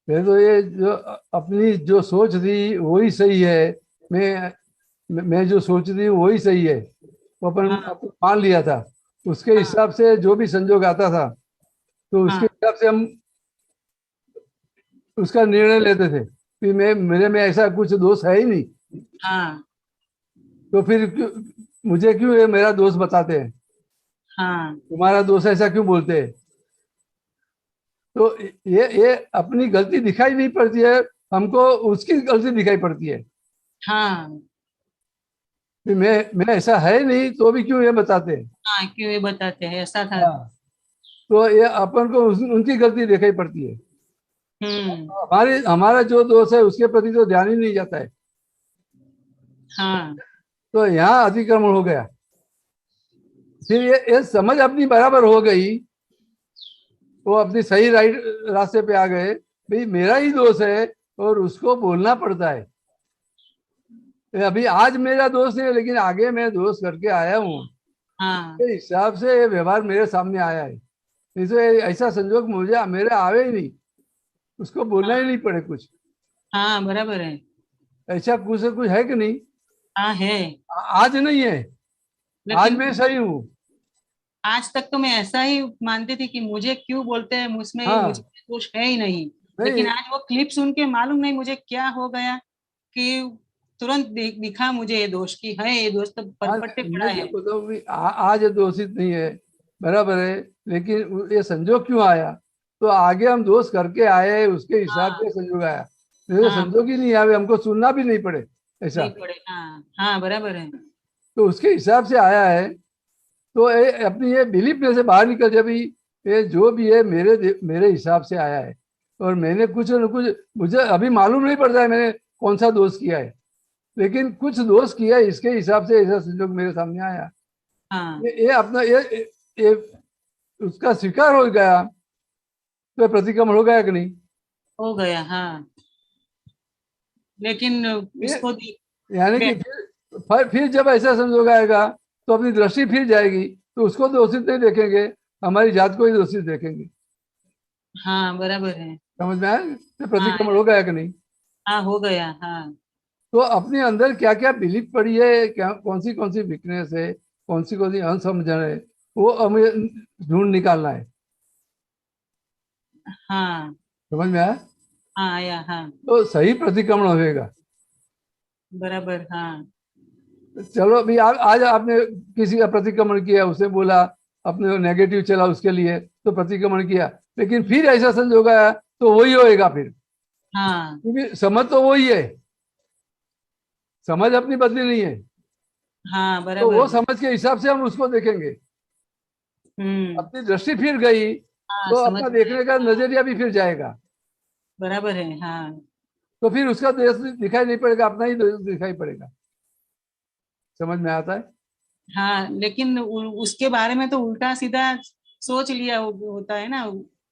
पहले तो ये जो अपनी जो सोच थी वही सही है, मैं जो सोच रही हूँ वही सही है, वो अपन मान लिया था। उसके हिसाब से जो भी संजोग आता था तो उसके हिसाब से हम उसका निर्णय लेते थे कि मेरे में ऐसा कुछ दोष है ही नहीं। तो फिर मुझे क्यों ये मेरा दोष बताते हैं, तुम्हारा दोष ऐसा क्यों बोलते हैं। तो ये अपनी गलती दिखाई नहीं पड़ती है, हमको उसकी गलती दिखाई पड़ती है। मैं ऐसा है नहीं तो भी क्यों ये बताते हैं। क्यों ये बताते हैं, ऐसा था। तो ये अपन को उनकी गलती दिखाई पड़ती है। हमारा जो दोष है उसके प्रति तो ध्यान ही नहीं जाता है। तो यहाँ अतिक्रमण हो गया। फिर ये समझ अपनी बराबर हो गई, वो अपनी सही राइट रास्ते पे आ गए, भाई मेरा ही दोष है और उसको बोलना पड़ता है। अभी आज मेरा दोष नहीं है, लेकिन आगे मैं दोष करके आया हूँ, इस हिसाब से ये व्यवहार मेरे सामने आया है। नहीं तो ऐसा संजोग मुझे मेरे आवे ही नहीं, उसको बोलना ही नहीं पड़े कुछ। बराबर है। ऐसा कुछ है कि नहीं? है। आज नहीं है, आज मैं सही हूँ। आज तक तो मैं ऐसा ही मानती थी कि मुझे क्यों बोलते हैं, मुझमें मुझे दोष है ही नहीं। लेकिन आज वो क्लिप सुन के मालूम नहीं मुझे क्या हो गया कि तुरंत दिखा मुझे ये दोष की है, ये दोष तो परपट्टे पड़ा है। तो आज दोषित नहीं है, बराबर है, लेकिन ये संजोग क्यों आया, तो आगे हम दोष करके आए, उसके हिसाब से संजोग आया। तो संजोग ही नहीं आवे, हमको सुनना भी नहीं पड़े ऐसा। नहीं पड़े। बराबर है। तो उसके हिसाब से आया है। तो अपनी ये बिलीफ में से बाहर निकल जाए, भाई ये जो भी है मेरे हिसाब से आया है, और मैंने कुछ न कुछ, मुझे अभी मालूम नहीं पड़ता है मैंने कौन सा दोष किया है, लेकिन कुछ दोष किया, इसके हिसाब से ऐसा संजोग मेरे सामने आया। ये अपना ये उसका स्वीकार हो गया तो प्रतिक्रमण हो गया कि नहीं? हो गया। लेकिन इसको यानी कि फिर जब ऐसा संजोग आएगा तो अपनी दृष्टि फिर जाएगी, तो उसको दोषित नहीं देखेंगे, हमारी जात को ही दोषित देखेंगे। बराबर है। समझ में आया? प्रतिक्रमण हो गया कि नहीं? हो गया। तो अपने अंदर क्या क्या बिलीफ पड़ी है, क्या कौन सी वीकनेस है, कौन सी अनसमझन है, वो हमें ढूंढ निकालना है। समझ में आया? आया। तो सही प्रतिक्रमण होगा। बराबर। चलो अभी आज आपने किसी का प्रतिक्रमण किया, उसे बोला, अपने नेगेटिव चला उसके लिए, तो प्रतिक्रमण किया, लेकिन फिर ऐसा संजोग आया तो वही होएगा फिर। क्योंकि समझ तो वही है, समझ अपनी बदली नहीं है। बराबर। तो वो समझ के हिसाब से हम उसको देखेंगे। अपनी दृष्टि फिर गई तो अपना देखने का नजरिया भी फिर जाएगा। बराबर है। तो फिर उसका देश दिखाई नहीं पड़ेगा, अपना ही दिखाई पड़ेगा। समझ में आता है? लेकिन उसके बारे में तो उल्टा सीधा सोच लिया होता है ना,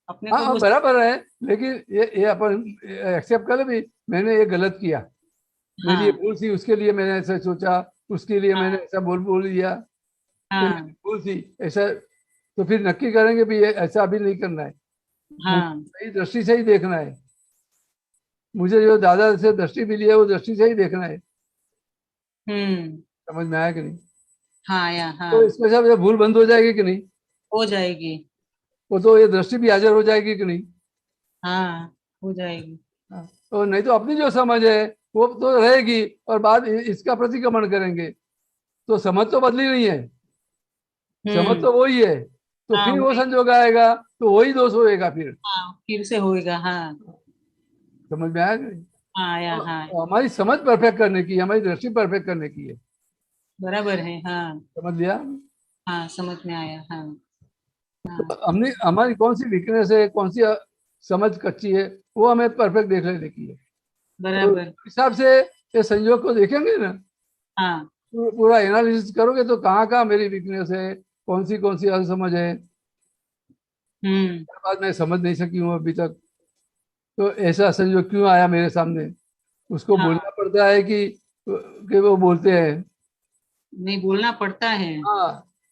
अपने हाँ को बराबर है, लेकिन ये अपन एक्सेप्ट कर ले भी मैंने ये गलत किया, मेरी ये भूल थी, उसके लिए मैंने ऐसा सोचा, उसके लिए मैंने ऐसा बोल दिया, ये मेरी भूल थी ऐसा। तो फिर नक्की करेंगे भी ये ऐसा अभी नहीं करना है, सही दृष्टि से ही देखना है। मुझे जो दादा से दृष्टि मिली है वो दृष्टि से ही देखना है। समझ में आया कि नहीं? तो इसमें सब भूल बंद हो जाएगी कि नहीं? हो जाएगी। वो तो ये दृष्टि भी हाजिर हो जाएगी कि नहीं? हो जाएगी। और नहीं तो अपनी जो समझ है वो तो रहेगी, और बाद इसका प्रतिक्रमण करेंगे तो समझ तो बदली नहीं है, समझ तो वही है। तो फिर वो संजोग आएगा तो वही दोष होएगा, फिर से होएगा। समझ में आया? तो हमारी समझ परफेक्ट करने की, हमारी दृष्टि परफेक्ट करने की है। बराबर है। समझ लिया? समझ में आया। तो हमने हमारी कौन सी वीकनेस है, कौन सी समझ कच्ची है, वो हमें परफेक्ट देख लेने की है। बराबर। तो हिसाब से ये संयोग को देखेंगे ना, पूरा एनालिसिस करोगे तो कहाँ कहाँ मेरी वीकनेस है, कौन सी असमझ है, बात मैं समझ नहीं सकी हूँ अभी तक, तो ऐसा संयोग क्यों आया मेरे सामने, उसको बोलना पड़ता है कि वो बोलते हैं? नहीं, बोलना पड़ता है।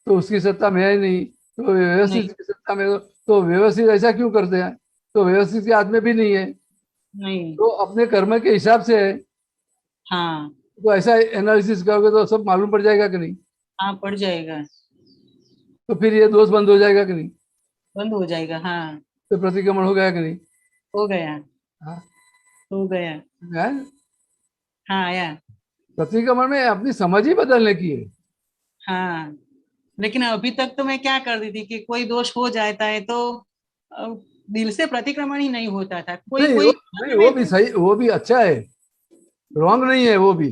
तो उसकी सत्ता में है नहीं, तो व्यवस्थित की सत्ता में तो व्यवस्थित ऐसा क्यों करते हैं? तो व्यवस्थित के हाथ में भी नहीं है, नहीं। तो अपने कर्म के हिसाब से है। तो ऐसा एनालिसिस करोगे तो सब मालूम पड़ जाएगा कि नहीं? पड़ जाएगा। तो फिर ये दोष बंद हो जाएगा कि नहीं? बंद हो जाएगा। तो प्रतिक्रमण हो गया कि नहीं? हो गया। हो गया। आया। प्रतिक्रमण में अपनी समझ ही बदलने की है। लेकिन अभी तक तो मैं क्या कर रही थी कि कोई दोष हो जाता है तो दिल से प्रतिक्रमण ही नहीं होता था। नहीं, वो भी सही, वो भी अच्छा है, रॉन्ग नहीं है वो भी।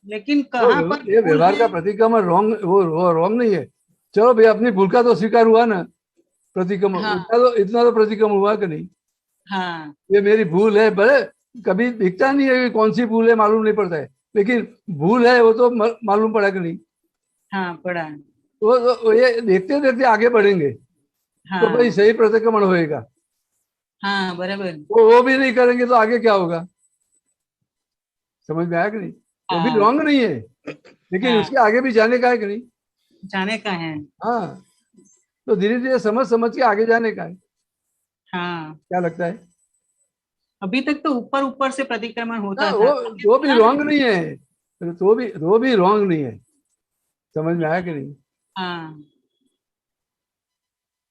लेकिन कहाँ पर ये व्यवहार का प्रतिक्रमण रॉन्ग, वो रॉन्ग नहीं है। चलो भाई, अपनी भूल का तो स्वीकार हुआ ना, प्रतिक्रमण इतना तो प्रतिक्रमण हुआ कि नहीं? ये मेरी भूल है, भले कभी दिखता नहीं है कि कौन सी भूल है, मालूम नहीं पड़ता है, लेकिन भूल है वो तो मालूम पड़ा कि नहीं? पड़ा। तो ये देखते देखते आगे बढ़ेंगे तो भाई सही प्रतिक्रमण होएगा। बराबर। वो भी नहीं करेंगे तो आगे क्या होगा? समझ में आया कि नहीं? वो भी रॉन्ग नहीं है, लेकिन उसके आगे भी जाने का है कि नहीं? जाने का है। तो धीरे धीरे समझ के आगे जाने का है। क्या लगता है? अभी तक तो ऊपर ऊपर से प्रतिक्रमण होता था। वो भी रॉन्ग नहीं है, तो भी रॉन्ग नहीं है। समझ में आया कि नहीं?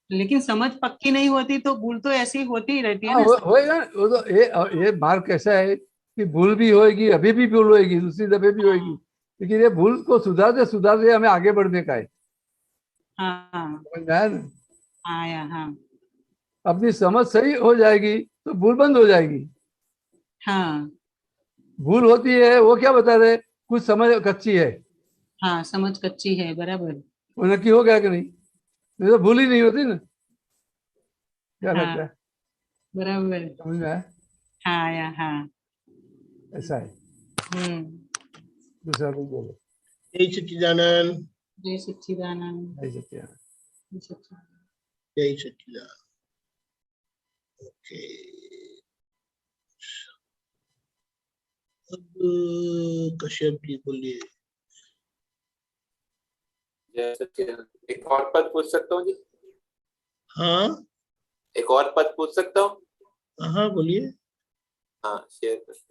लेकिन समझ पक्की नहीं होती तो भूल तो ऐसी होती ही रहती है ना। होएगा। वो तो ये मार्ग कैसा है कि भूल भी होएगी, अभी भी भूल होएगी, दूसरी दफे भी होएगी, लेकिन ये भूल को सुधारते हमें आगे बढ़ने का है। समझ में आया ना? आया। अपनी समझ सही हो जाएगी तो भूल बंद हो जाएगी। भूल होती है वो क्या बता रहे, कुछ समझ कच्ची है। समझ कच्ची है। बराबर। वो नक्की हो गया कि नहीं? नहीं तो भूल ही नहीं होती ना। क्या लगता है? बराबर। समझ में आया? ऐसा है। दूसरा कोई बोलो। जय सच्चिदानंद। जय सच्चिदानंद। जय सच्चिदानंद। जय सच्चिदानंद। ओके, अब कश्यप जी बोलिए। जय सच्चिदानंद। एक और पद पूछ सकता हूँ जी? एक और पद पूछ सकता हूँ? बोलिए। शेयर कर।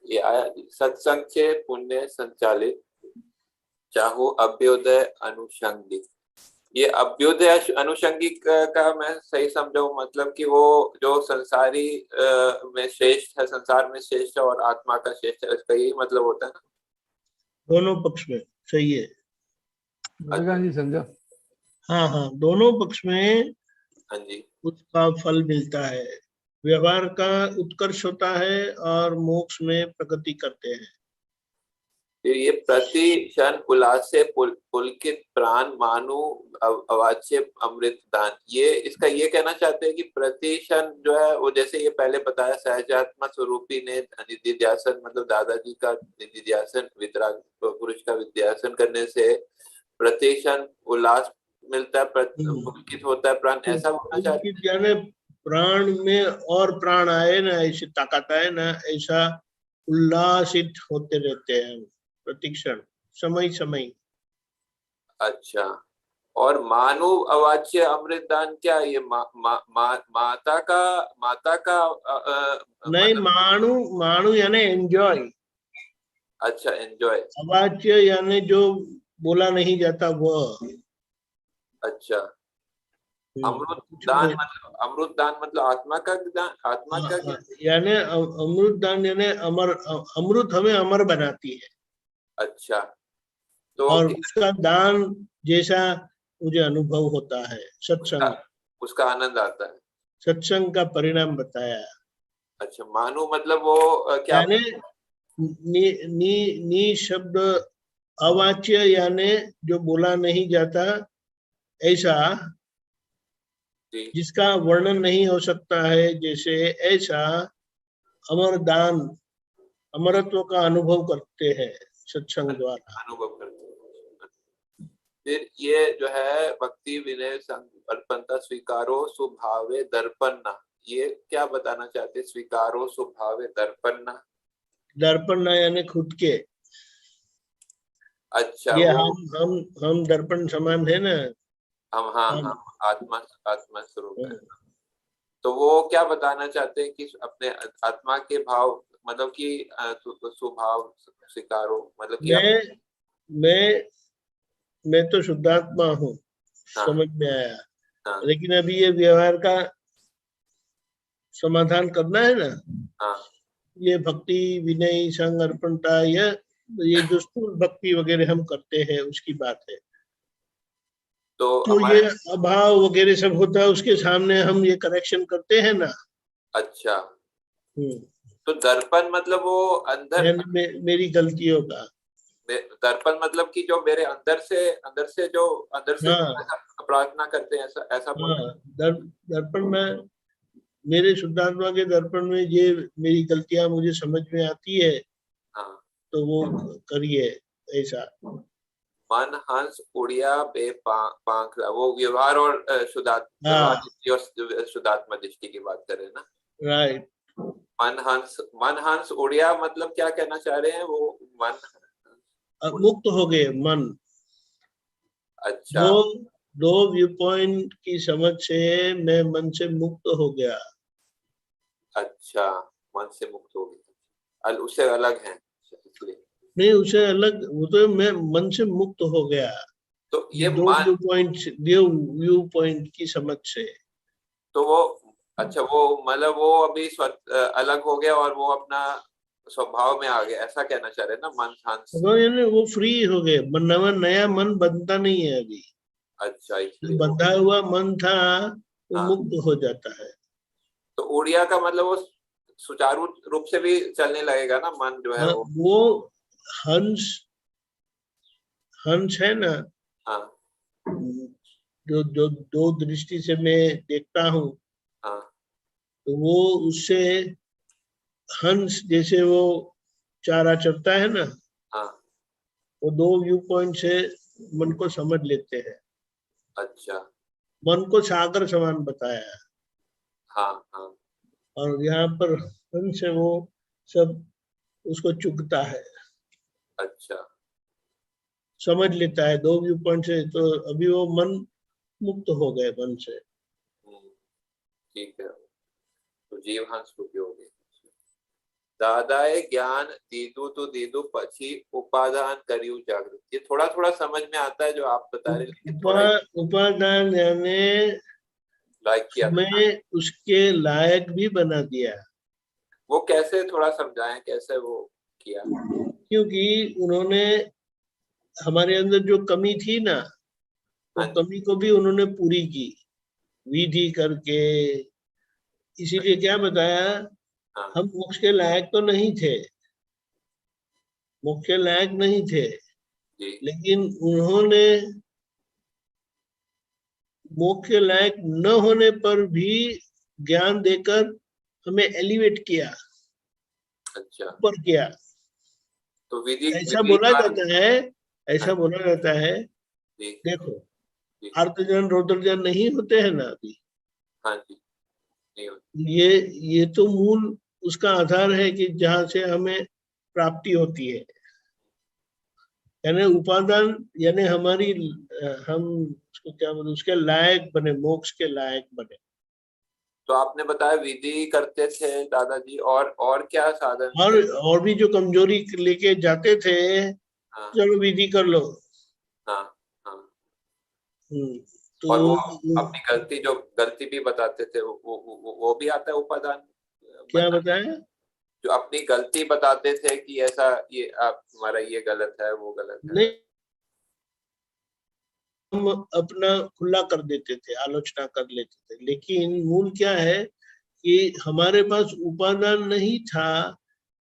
ये आया, सत्संग से पुण्य संचालित, चाहो अभ्युदय अनुषंगिक। ये अभ्युदय अनुषंगिक का मैं सही समझाऊं मतलब कि वो जो संसारी में श्रेष्ठ है, संसार में श्रेष्ठ है और आत्मा का श्रेष्ठ है, इसका यही मतलब होता है ना? दोनों पक्ष में सही है। जी समझा। दोनों पक्ष में जी उसका फल मिलता है। व्यवहार का उत्कर्ष होता है और मोक्ष में प्रगति करते हैं। फिर ये प्रति क्षण उल्लास से पुलकित प्राण मानु अवाच्य अमृत दान, ये इसका ये कहना चाहते हैं कि प्रति क्षण जो है वो, जैसे ये पहले बताया सहजात्मा स्वरूपी ने निधिध्यासन मतलब दादाजी का निधिध्यासन वितराग पुरुष का विध्यासन करने से प्रति क्षण उल्लास मिलता है, पुलकित होता है प्राण, ऐसा होना चाहते हैं। यानी प्राण में और प्राण आए ना, ऐसी ताकत आए ना, ऐसा उल्लासित होते रहते हैं प्रतिक्षण समय समय। अच्छा, और मानु अवाच्य अमृतदान क्या ये माता का नहीं, मानु यानी एंजॉय। अच्छा, एंजॉय। अवाच्य यानी जो बोला नहीं जाता वो। अच्छा, अमृतदान मतलब आत्मा का दान, आत्मा का यानी अमृतदान यानी अमृत हमें अमर बनाती है। अच्छा, तो और उसका दान जैसा मुझे अनुभव होता है सत्संग, उसका आनंद आता है, सत्संग का परिणाम बताया। अच्छा, मानो मतलब वो क्या, यानी नी शब्द अवाच्य यानी जो बोला नहीं जाता, ऐसा जिसका वर्णन नहीं हो सकता है, जैसे ऐसा अमर दान, अमरत्व का अनुभव करते हैं सत्संग द्वारा। अनुभव करते हैं। फिर ये जो है भक्ति विनय अर्पणता स्वीकारो स्वभावे दर्पणना, ये क्या बताना चाहते, स्वीकारो स्वभावे दर्पणना? दर्पण यानी खुद के। अच्छा, ये हम दर्पण समान है ना, हम हाँ आत्मा स्वरूप है। तो वो क्या बताना चाहते हैं कि अपने आत्मा के भाव मतलब कि स्वभाव स्वीकारो मतलब कि मैं तो शुद्धात्मा हूँ। हाँ, समझ में आया। हाँ, लेकिन अभी ये व्यवहार का समाधान करना है ना। हाँ, ये भक्ति विनय संग अर्पणता, ये जो स्थूल भक्ति वगैरह हम करते हैं उसकी बात है। तो ये अभाव वगैरह सब होता है, उसके सामने हम ये करेक्शन करते हैं ना। अच्छा, तो दर्पण मतलब वो अंदर मेरी गलतियों का दर्पण मतलब कि जो मेरे अंदर से प्रार्थना करते हैं, ऐसा दर्पण में, मेरे शुद्धात्मा के दर्पण में ये मेरी गलतियां मुझे समझ में आती है। हाँ, तो वो करिए ऐसा। मन हंस उड़िया बे पांखरा, वो व्यवहार और शुद्धात्मा दृष्टि की बात करें ना। राइट। मन हंस उड़िया मतलब क्या कहना चाह रहे हैं वो? मन मुक्त हो गए मन। अच्छा, दो व्यू पॉइंट की समझ से मैं मन से मुक्त हो गया। अच्छा, मन से मुक्त हो गया, उससे अलग है नहीं, उसे अलग, वो तो मैं मन से मुक्त हो गया। तो ये दो व्यू पॉइंट की समझ से। तो वो अच्छा, वो मतलब वो अभी अलग हो गया और वो अपना स्वभाव में आ गया, ऐसा कहना चाह रहे हैं ना? मन हंस वो फ्री हो गए, नया मन बनता नहीं है अभी। अच्छा, बंधा हुआ मन था वो मुक्त हो जाता है। तो उड़िया का मतलब वो सुचारू रूप से भी चलने लगेगा ना मन जो है वो हंस है ना। हाँ, जो दो दृष्टि से मैं देखता हूँ, हाँ, तो वो उससे हंस जैसे वो चारा चरता है ना, हाँ, वो दो व्यू पॉइंट से मन को समझ लेते हैं। अच्छा, मन को सागर समान बताया। हाँ, हाँ, और यहाँ पर हंस से वो सब उसको चुगता है। अच्छा, समझ लेता है दो व्यू पॉइंट से। तो अभी वो मन मुक्त हो गए मन से। ठीक है, तो जीव हंस रूपी हो गए। दादाए ज्ञान दीदू तो दीदू पछी उपादान करियो जागृत, ये थोड़ा थोड़ा समझ में आता है जो आप बता रहे, लेकिन उपादान यानी लायक किया, हमें उसके लायक भी बना दिया। वो कैसे, थोड़ा समझाएं कैसे वो किया? क्योंकि उन्होंने हमारे अंदर जो कमी थी ना, वो कमी को भी उन्होंने पूरी की विधि करके। इसीलिए क्या बताया, हम मोक्ष के लायक तो नहीं थे, मोक्ष के लायक नहीं थे, जी लेकिन उन्होंने मोक्ष के लायक न होने पर भी ज्ञान देकर हमें एलिवेट किया, अच्छा। ऊपर किया। तो विधि ऐसा बोला विधि जाता है, ऐसा बोला जाता है, जी देखो जी आर्तजन रौद्रजन नहीं होते हैं ना अभी, हाँ जी नहीं होती। ये तो मूल उसका आधार है कि जहां से हमें प्राप्ति होती है, यानी उपादान, यानी हमारी हम उसको क्या बोलते, उसके लायक बने, मोक्ष के लायक बने। तो आपने बताया विधि करते थे दादाजी, और क्या साधन थे? और भी जो कमजोरी लेके जाते थे, हाँ चलो विधि कर लो। हाँ हाँ। तो और वो अपनी गलती भी बताते थे, वो भी आता है उपादान क्या बनना? बताया? जो अपनी गलती बताते थे कि ऐसा ये आप तुम्हारा ये गलत है, वो गलत है। नहीं, हम अपना खुला कर देते थे, आलोचना कर लेते थे, लेकिन मूल क्या है कि हमारे पास उपादान नहीं था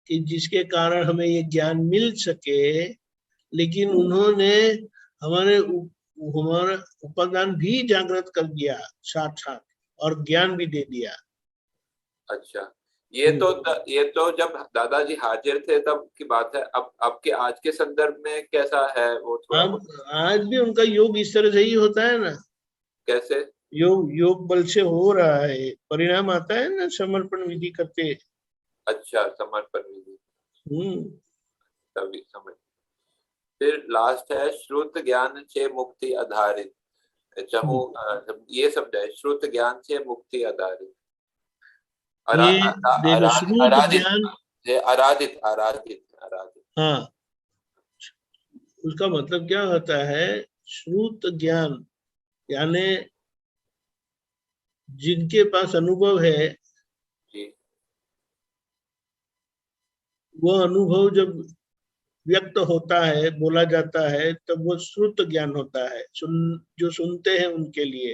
कि जिसके कारण हमें ये ज्ञान मिल सके, लेकिन उन्होंने हमारे हमारा उपादान भी जागृत कर दिया साथ साथ, और ज्ञान भी दे दिया। अच्छा, ये तो जब दादाजी हाजिर थे तब की बात है। अब के आज के संदर्भ में कैसा है वो थोड़ा अब आज भी उनका योग इस तरह से ही होता है ना, कैसे? योग बल से हो रहा है, परिणाम आता है ना समर्पण विधि करते। अच्छा, समर्पण विधि, हम्म तभी समझ। फिर लास्ट है श्रुत ज्ञान से मुक्ति आधारित। चमू ये समझाए, श्रुत ज्ञान से मुक्ति आधारित। ये देखो, श्रुत ज्ञान, आराधित आराधित आराधित। हाँ, उसका मतलब क्या होता है? श्रुत ज्ञान यानी जिनके पास अनुभव है, जी वो अनुभव जब व्यक्त होता है, बोला जाता है, तब वो श्रुत ज्ञान होता है। जो सुनते हैं उनके लिए,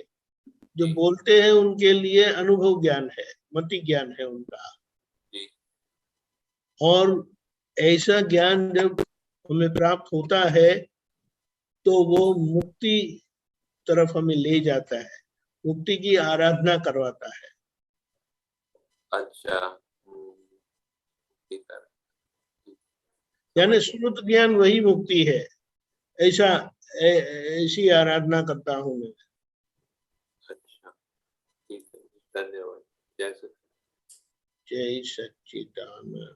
जो जी बोलते हैं उनके लिए अनुभव ज्ञान है, मति ज्ञान है उनका। जी और ऐसा ज्ञान जब हमें प्राप्त होता है तो वो मुक्ति तरफ हमें ले जाता है, मुक्ति की आराधना करवाता है। अच्छा ठीक है। यानी श्रुत ज्ञान वही मुक्ति है, ऐसा ऐसी आराधना करता हूं मैं। अच्छा ठीक है, धन्यवाद। जय सच्चिदानंद। जय सच्चिदानंद।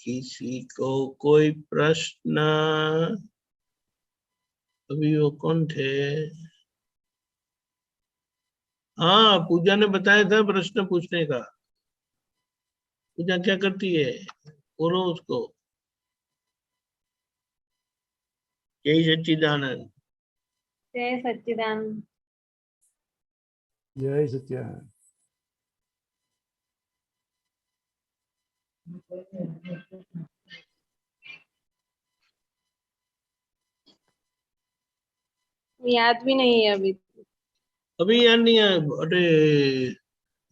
किसी को कोई प्रश्न? अभी वो कौन थे? हाँ, पूजा ने बताया था प्रश्न पूछने का। पूजा क्या करती है, बोलो उसको। जय सच्चिदानंद। जय सच्चिदानंद। जय सच्चिदानंद। याद भी नहीं है अभी याद नहीं है? अरे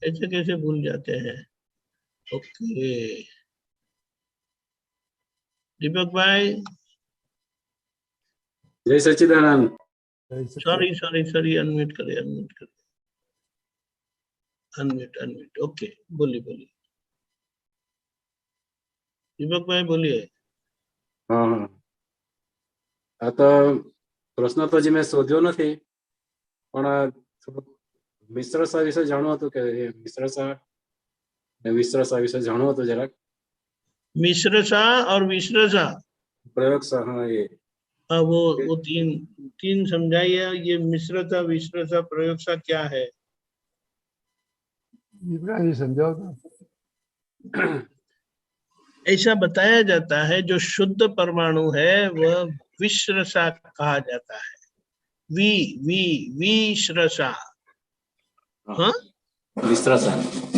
ऐसे कैसे भूल जाते हैं? ओके, दीपक भाई। जय सच्चिदानंद। सॉरी, अनम्यूट करे, अनम्यूट। ओके, बोलिए दीपक भाई, बोलिए। हाँ हाँ, तो प्रश्न तो जी मैं शोध्यो નથી, પણ મિશ્રસા વિશે જાણવું હતું કે મિશ્રસા વિશે જાણવું હતું જરાક। मिश्रसा और विश्रसा, પ્રયોગસા, हाँ ये हाँ, वो तीन समझाइए। ये मिश्रता, विश्रसा, प्रयोगसा क्या है? समझाओ तो। ऐसा बताया जाता है जो शुद्ध परमाणु है वह विश्रसा कहा जाता है। विश्रसा, हाँ, विश्रसा।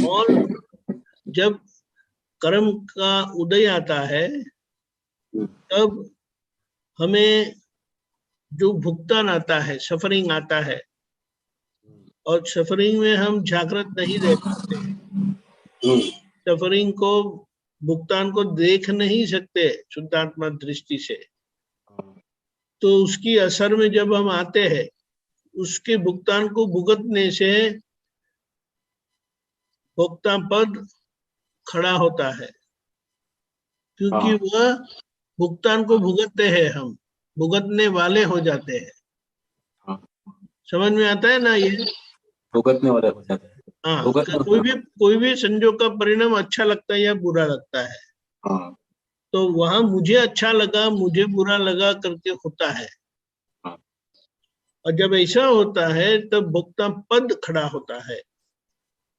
और जब कर्म का उदय आता है तब हमें जो भुगतान आता है, सफरिंग आता है, और सफरिंग में हम जागृत नहीं रह पाते, सफरिंग को, भुगतान को देख नहीं सकते शुद्धात्मा दृष्टि से, तो उसकी असर में जब हम आते हैं, उसके भुगतान को भुगतने से भोक्ता पद खड़ा होता है, क्योंकि वह भुगतान को भुगतते हैं, हम भुगतने वाले हो जाते हैं। समझ में आता है ना ये? भुगतने वाले हो जाते हैं। हाँ, कोई भी संजोग का परिणाम अच्छा लगता है या बुरा लगता है, तो वहां मुझे अच्छा लगा, मुझे बुरा लगा करके होता है। और जब ऐसा होता है तब भोक्ता पद खड़ा होता है,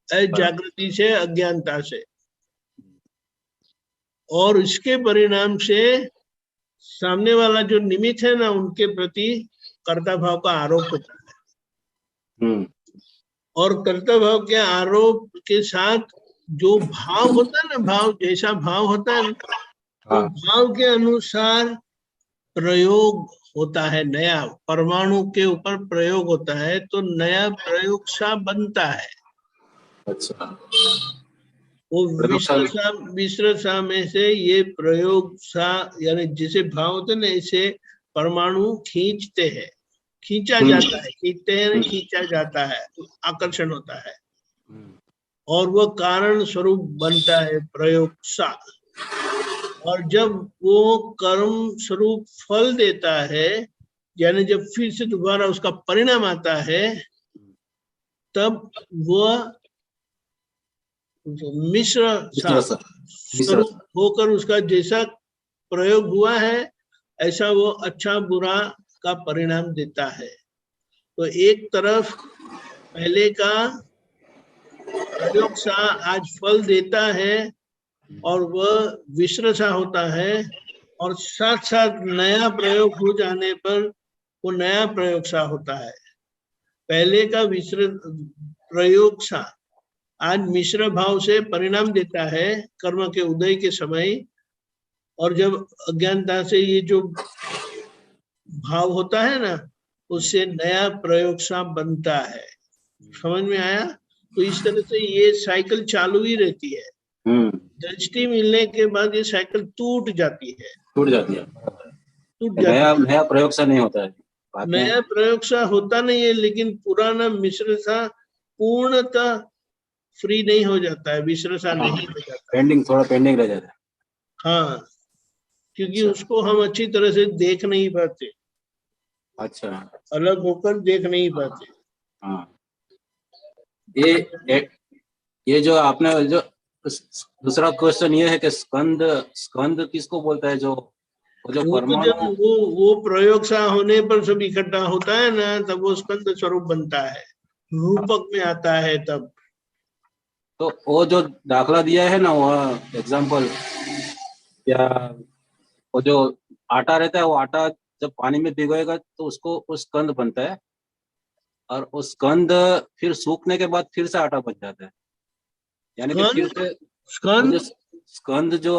जागृति से अज्ञानता से, और इसके परिणाम से सामने वाला जो निमित्त है ना, उनके प्रति कर्ता भाव का आरोप होता है। और कर्ता भाव के आरोप के साथ जो भाव होता है ना, भाव जैसा भाव होता है, तो भाव के अनुसार प्रयोग होता है, नया परमाणु के ऊपर प्रयोग होता है, तो नया प्रयोग सा बनता है। अच्छा, वो मिश्र सा में से ये प्रयोग सा, यानी जिसे भाव होते हैं ना, इसे परमाणु खींचते हैं, खींचा जाता है, खींचते हैं, खींचा जाता है, आकर्षण होता है, और वह कारण स्वरूप बनता है प्रयोग सा। और जब वो कर्म स्वरूप फल देता है, यानी जब फिर से दोबारा उसका परिणाम आता है, तब वह मिश्र स्वरूप होकर उसका जैसा प्रयोग हुआ है, ऐसा वो अच्छा बुरा का परिणाम देता है। तो एक तरफ पहले का प्रयोग सा आज फल देता है और वह विश्र सा होता है, और साथ साथ नया प्रयोग हो जाने पर वो नया प्रयोग सा होता है। पहले का विश्र प्रयोग सा आज मिश्र भाव से परिणाम देता है कर्म के उदय के समय, और जब अज्ञानता से ये जो भाव होता है ना, उससे नया प्रयोग सा बनता है। समझ में आया? तो इस तरह से ये साइकिल चालू ही रहती है। दृष्टि मिलने के बाद ये साइकिल टूट जाती है, नया प्रयोग सा नहीं होता है, नया प्रयोग सा होता नहीं है, लेकिन पुराना मिश्र सा पूर्णतः फ्री नहीं हो जाता है, मिश्र सा नहीं हो जाता, थोड़ा पेंडिंग रह जाता है। हाँ, क्योंकि उसको हम अच्छी तरह से देख नहीं पाते। अच्छा, अलग होकर देख नहीं पाते। हाँ, ये जो आपने जो दूसरा क्वेश्चन ये है कि स्कंद किसको बोलता है? जो परमाणु, वो प्रयोग सा होने पर सब इकट्ठा होता है ना, तब वो स्कंद स्वरूप बनता है, रूपक में आता है तब। तो वो जो दाखला दिया है ना, वो एग्जाम्पल, या वो जो आटा रहता है, वो आटा जब पानी में भिगोएगा तो उसको उस स्कंद बनता है, और उस स्कंद फिर सूखने के बाद फिर से आटा बन जाता है। यानी कि फिर से स्कंद जो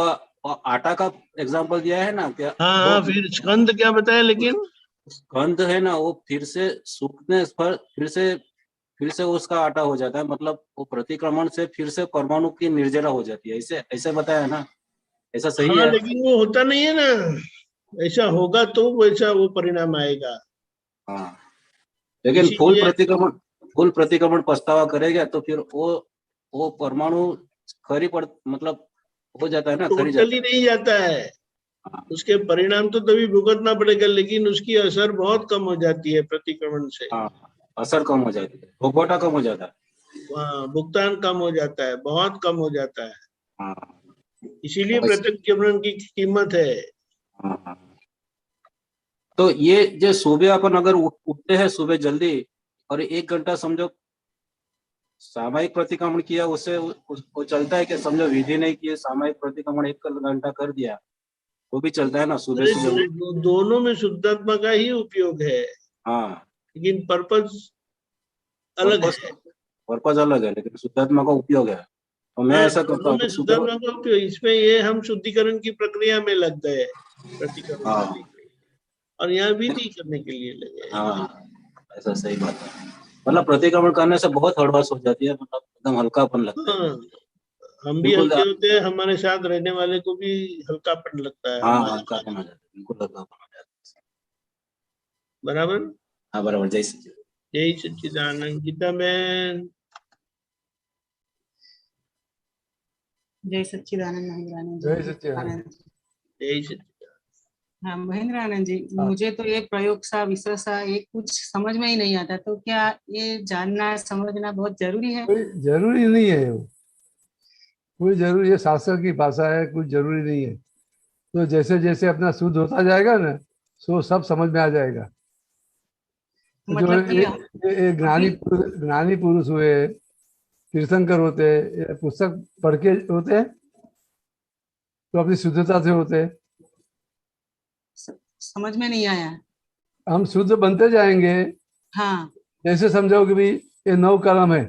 आटा का एग्जांपल दिया है ना, क्या? हाँ, फिर स्कंद क्या बताया? लेकिन स्कंद है ना, वो फिर से सूखने पर फिर से उसका आटा हो जाता है, मतलब वो प्रतिक्रमण से फिर से परमाणु की निर्जरा हो जाती है। ऐसे बताया है ना, ऐसा सही है? लेकिन वो होता नहीं है ना, ऐसा होगा तो वैसा वो परिणाम आएगा। हाँ, लेकिन फुल प्रतिक्रमण पछतावा करेगा तो फिर वो परमाणु खरी पड़, मतलब हो जाता है ना, खरी जाता है। नहीं जाता है। उसके परिणाम तो तभी भुगतना पड़ेगा, लेकिन उसकी असर बहुत कम हो जाती है प्रतिक्रमण से। असर कम हो जाती है, भोगवटा कम हो जाता है, भुगतान कम हो जाता है, बहुत कम हो जाता है। इसीलिए प्रतिक्रमण की कीमत है। तो ये जो सुबह अपन अगर उठते हैं सुबह जल्दी, और 1 घंटा समझो सामयिक प्रतिक्रमण किया, उससे वो चलता है कि समझो विधि नहीं किए, सामयिक प्रतिक्रमण 1 घंटा कर दिया, वो भी चलता है ना सुबह? दोनों में शुद्धात्मा का ही उपयोग है। हाँ, लेकिन पर्पज अलग है। पर्पज अलग है, लेकिन शुद्धात्मा का उपयोग है। तो मैं ऐसा करता हूँ, शुद्धात्मा का उपयोग इसमें ये हम शुद्धिकरण की प्रक्रिया में लग गए प्रतिक्रमण, और यहाँ विधि करने के लिए लगे। हाँ, ऐसा सही बात है। मतलब प्रतिक्रमण करने से बहुत हड़बड़ी हो जाती है, मतलब एकदम हल्कापन लगता है। हम भी हल्के होते हैं, हमारे साथ रहने वाले को भी हल्कापन लगता है। हाँ, हल्कापन हो जाता है, बिल्कुल हल्कापन हो जाता है। बराबर। हाँ बराबर। जय सच्चिदानंद। जय सच्चिदानंद। गीता बहन। जय सच्चिदानंद महेंद्रानंद जय जी। सच्चिदानंद। जय सच्चिदानंद। हाँ महेंद्रानंद जी, हाँ। मुझे तो ये प्रयोग सा विषय सा ये कुछ समझ में ही नहीं आता, तो क्या ये जानना समझना बहुत जरूरी है? कोई जरूरी नहीं है, वो कोई जरूरी है, शास्त्र की भाषा है, कुछ जरूरी नहीं है। तो जैसे जैसे अपना शुद्ध होता जाएगा ना, सो सब समझ में आ जाएगा। जो मतलब कि ज्ञानी पुरुष हुए, तीर्थंकर होते हैं, ये पुस्तक पढ़ के होते हैं तो अपनी शुद्धता से होते हैं। समझ में नहीं आया। हम शुद्ध बनते जाएंगे। हाँ जैसे समझो कि भाई ये 9 कलम है,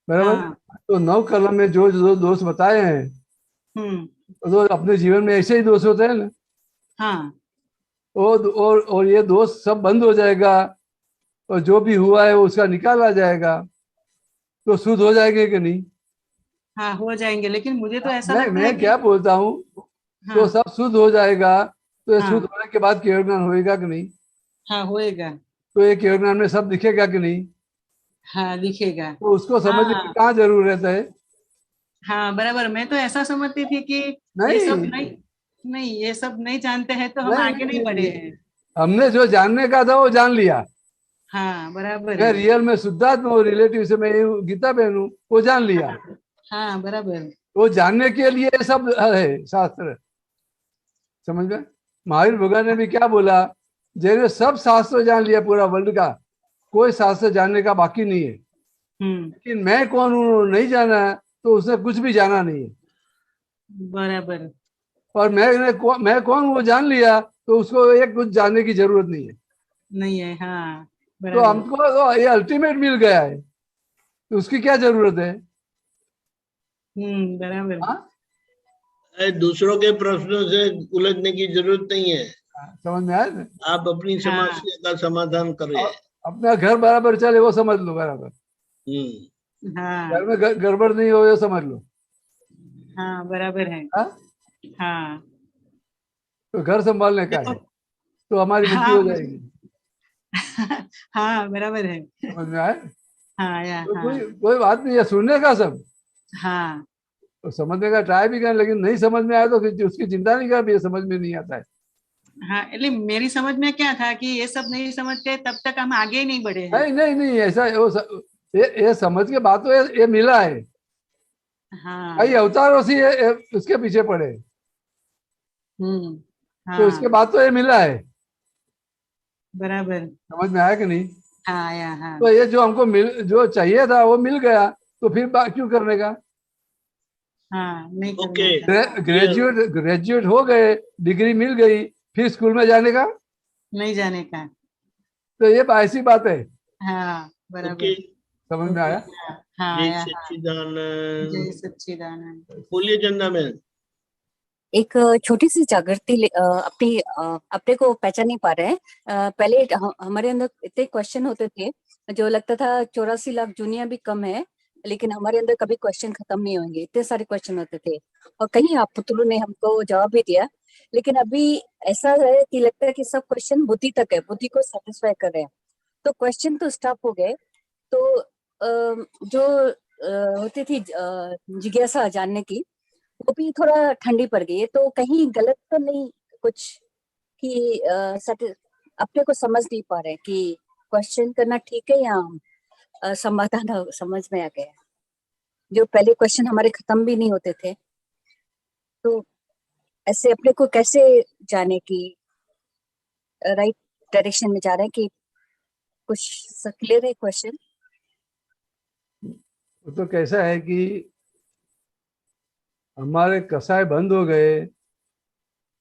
बराबर। हाँ। तो 9 कलम में जो जो दोष बताए हैं, तो अपने जीवन में ऐसे ही दोष होते हैं ना। हाँ। और ये दोष सब बंद हो जाएगा, और जो भी हुआ है उसका निकाला जाएगा, तो शुद्ध हो जाएंगे कि नहीं? हाँ हो जाएंगे, लेकिन मुझे तो ऐसा लगता है मैं कि क्या बोलता हूँ, हाँ, तो सब शुद्ध हो जाएगा, तो ये हाँ, शुद्ध होने के बाद केवल ज्ञान होएगा कि नहीं? हाँ होएगा। तो ये केवल ज्ञान में सब दिखेगा कि नहीं? हाँ दिखेगा। तो उसको समझने की हाँ कहाँ जरूरत है? हाँ बराबर। मैं तो ऐसा समझती थी कि ये सब नहीं नहीं, ये सब नहीं जानते हैं तो हम आगे नहीं बढ़े हैं। हमने जो जानने का था वो जान लिया। हाँ बराबर मैं है। रियल में शुद्धात्मा हूँ, रिलेटिव से मैं गीता बहन हूँ, वो जान लिया। हाँ बराबर। वो जानने के लिए सब है शास्त्र, समझ में। महावीर भगवान ने भी क्या बोला, जिन्हें सब शास्त्र जान लिया पूरा वर्ल्ड का, कोई शास्त्र जानने का बाकी नहीं है। लेकिन मैं कौन हूँ नहीं जाना, तो उसने कुछ भी जाना नहीं है। बराबर। और मैं कौन वो जान लिया, तो उसको एक कुछ जानने की जरूरत नहीं है। नहीं है। हाँ तो बराबर। हमको तो ये अल्टीमेट मिल गया है, तो उसकी क्या जरूरत है? बराबर। दूसरों के प्रश्नों से उलझने की जरूरत नहीं है। समझ में आया ना? आप अपनी समस्या का समाधान करें। अपना घर बराबर चले वो समझ लो, बराबर। हाँ घर में गड़बड़ नहीं हो ये समझ लो। हाँ बराबर है। हाँ तो घर संभालने का है, तो हमारी मुक्ति हो जाएगी। हाँ बराबर है। समझ में आया? हाँ या तो हाँ। कोई बात नहीं है, सुनने का सब। हाँ तो समझने का ट्राई भी करें, लेकिन नहीं समझ में आया तो फिर उसकी चिंता नहीं कर, ये समझ में नहीं आता है। हाँ, मेरी समझ में क्या था कि ये सब नहीं समझते तब तक हम आगे ही नहीं बढ़े हैं। नहीं नहीं नहीं, ऐसा ये समझ के बात तो ये मिला है। हाँ कई अवतारों से ये उसके पीछे पड़े। हाँ तो इसके बाद तो ये मिला है। बराबर। समझ में आया कि नहीं? हाँ या हाँ। तो ये जो हमको जो चाहिए था वो मिल गया, तो फिर क्यों करने का? हाँ नहीं ओके। ग्रेजुएट हो गए, डिग्री मिल गई, फिर स्कूल में जाने का? नहीं जाने का। तो ये ऐसी बात है। हाँ बराबर। ओके। समझ में आया? हाँ जय या हाँ। सच्चिदानंद। जय सच्चिदानंद। बोलिए चंदा मैम। एक छोटी सी जागृति अपने को पहचान नहीं पा रहे हैं। पहले हमारे अंदर इतने क्वेश्चन होते थे, जो लगता था 84 लाख दुनिया भी कम है, लेकिन हमारे अंदर कभी क्वेश्चन खत्म नहीं होंगे, इतने सारे क्वेश्चन होते थे। और कहीं आप पुत्रों ने हमको जवाब भी दिया, लेकिन अभी ऐसा है कि लगता है कि सब क्वेश्चन बुद्धि तक है, बुद्धि को सेटिस्फाई कर रहे हैं। तो क्वेश्चन तो स्टॉप हो गए, तो जो होती थी जिज्ञासा जानने की, वो भी थोड़ा ठंडी पड़ गई है। तो कहीं गलत तो नहीं कुछ कि अपने को समझ नहीं पा रहे कि क्वेश्चन करना ठीक है या समाधान समझ में आ गया? जो पहले क्वेश्चन हमारे खत्म भी नहीं होते थे, तो ऐसे अपने को कैसे जाने कि राइट डायरेक्शन में जा रहे हैं कि कुछ क्लियर है क्वेश्चन? तो कैसा है कि हमारे कसाय बंद हो गए,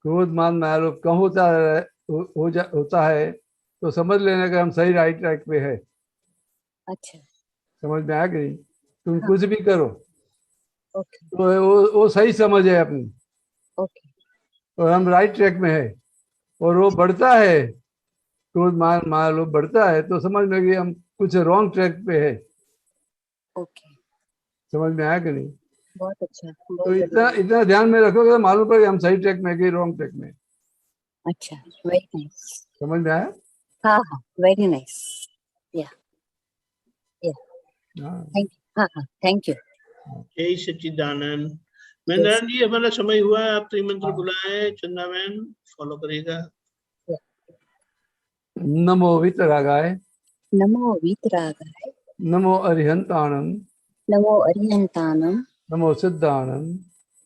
क्रोध मान मायालोभ कम होता है, तो समझ लेने का हम सही राइट ट्रैक पे है। अच्छा, समझ में आ गई? तुम कुछ भी करो, ओके तो वो सही समझ है अपनी, ओके, और हम राइट ट्रैक में है। और वो बढ़ता है, क्रोध मान मायालोभ बढ़ता है, तो समझ में कि हम कुछ रॉन्ग ट्रैक पे है। ओके। समझ में आया कि नहीं? बहुत अच्छा, तो बहुत इतना बढ़िया। इतना ध्यान में रखोगे तो मालूम पड़ेगा हम सही ट्रैक में कि रॉन्ग ट्रैक में। अच्छा, वेरी नाइस। समझ में आया? हाँ हाँ, वेरी नाइस। या हाँ थैंक यू। हाँ हाँ, थैंक यू। जय सच्चिदानंद। महेंद्र जी, हमारा समय हुआ है, आप त्रिमंत्र बुलाए। चंदा मैन फॉलो करेगा। नमो वितरागाय, नमो वीतरागाय, नमो अरिहंताणं, नमो अरिहंताणं, नमो सिद्धाणं,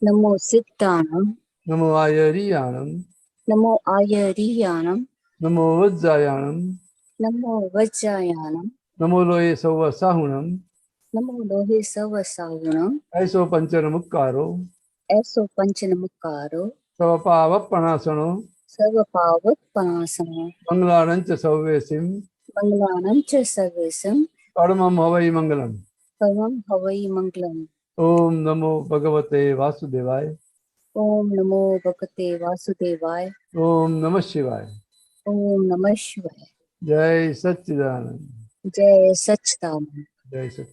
नमो सिद्धाणं, नमो आयरियाणं, नमो आयरियाणं, नमो वज्जायाणं, नमो वज्रायाणं, नमो लोये सौव साहुणं, नमो लोहे सवसावणं, ऐसो पंचनमुक्कारो, ऐसो पंचनमुक्कारो, स्वपावपणासनो, सर्वपावत्पणासनो, मंगलानं च सौवेसिं, मंगलानं च सर्वेशं, परमं हवै मंगलम्। परमं हवै मंगलम्। ओम नमो भगवते वासुदेवाय। ओम नमो भगवते वासुदेवाय। ओम नमः शिवाय। ओम नमः शिवाय। जय सच्चिदानंद। जय सच्चिदानंद। जय सच्चिदानंद।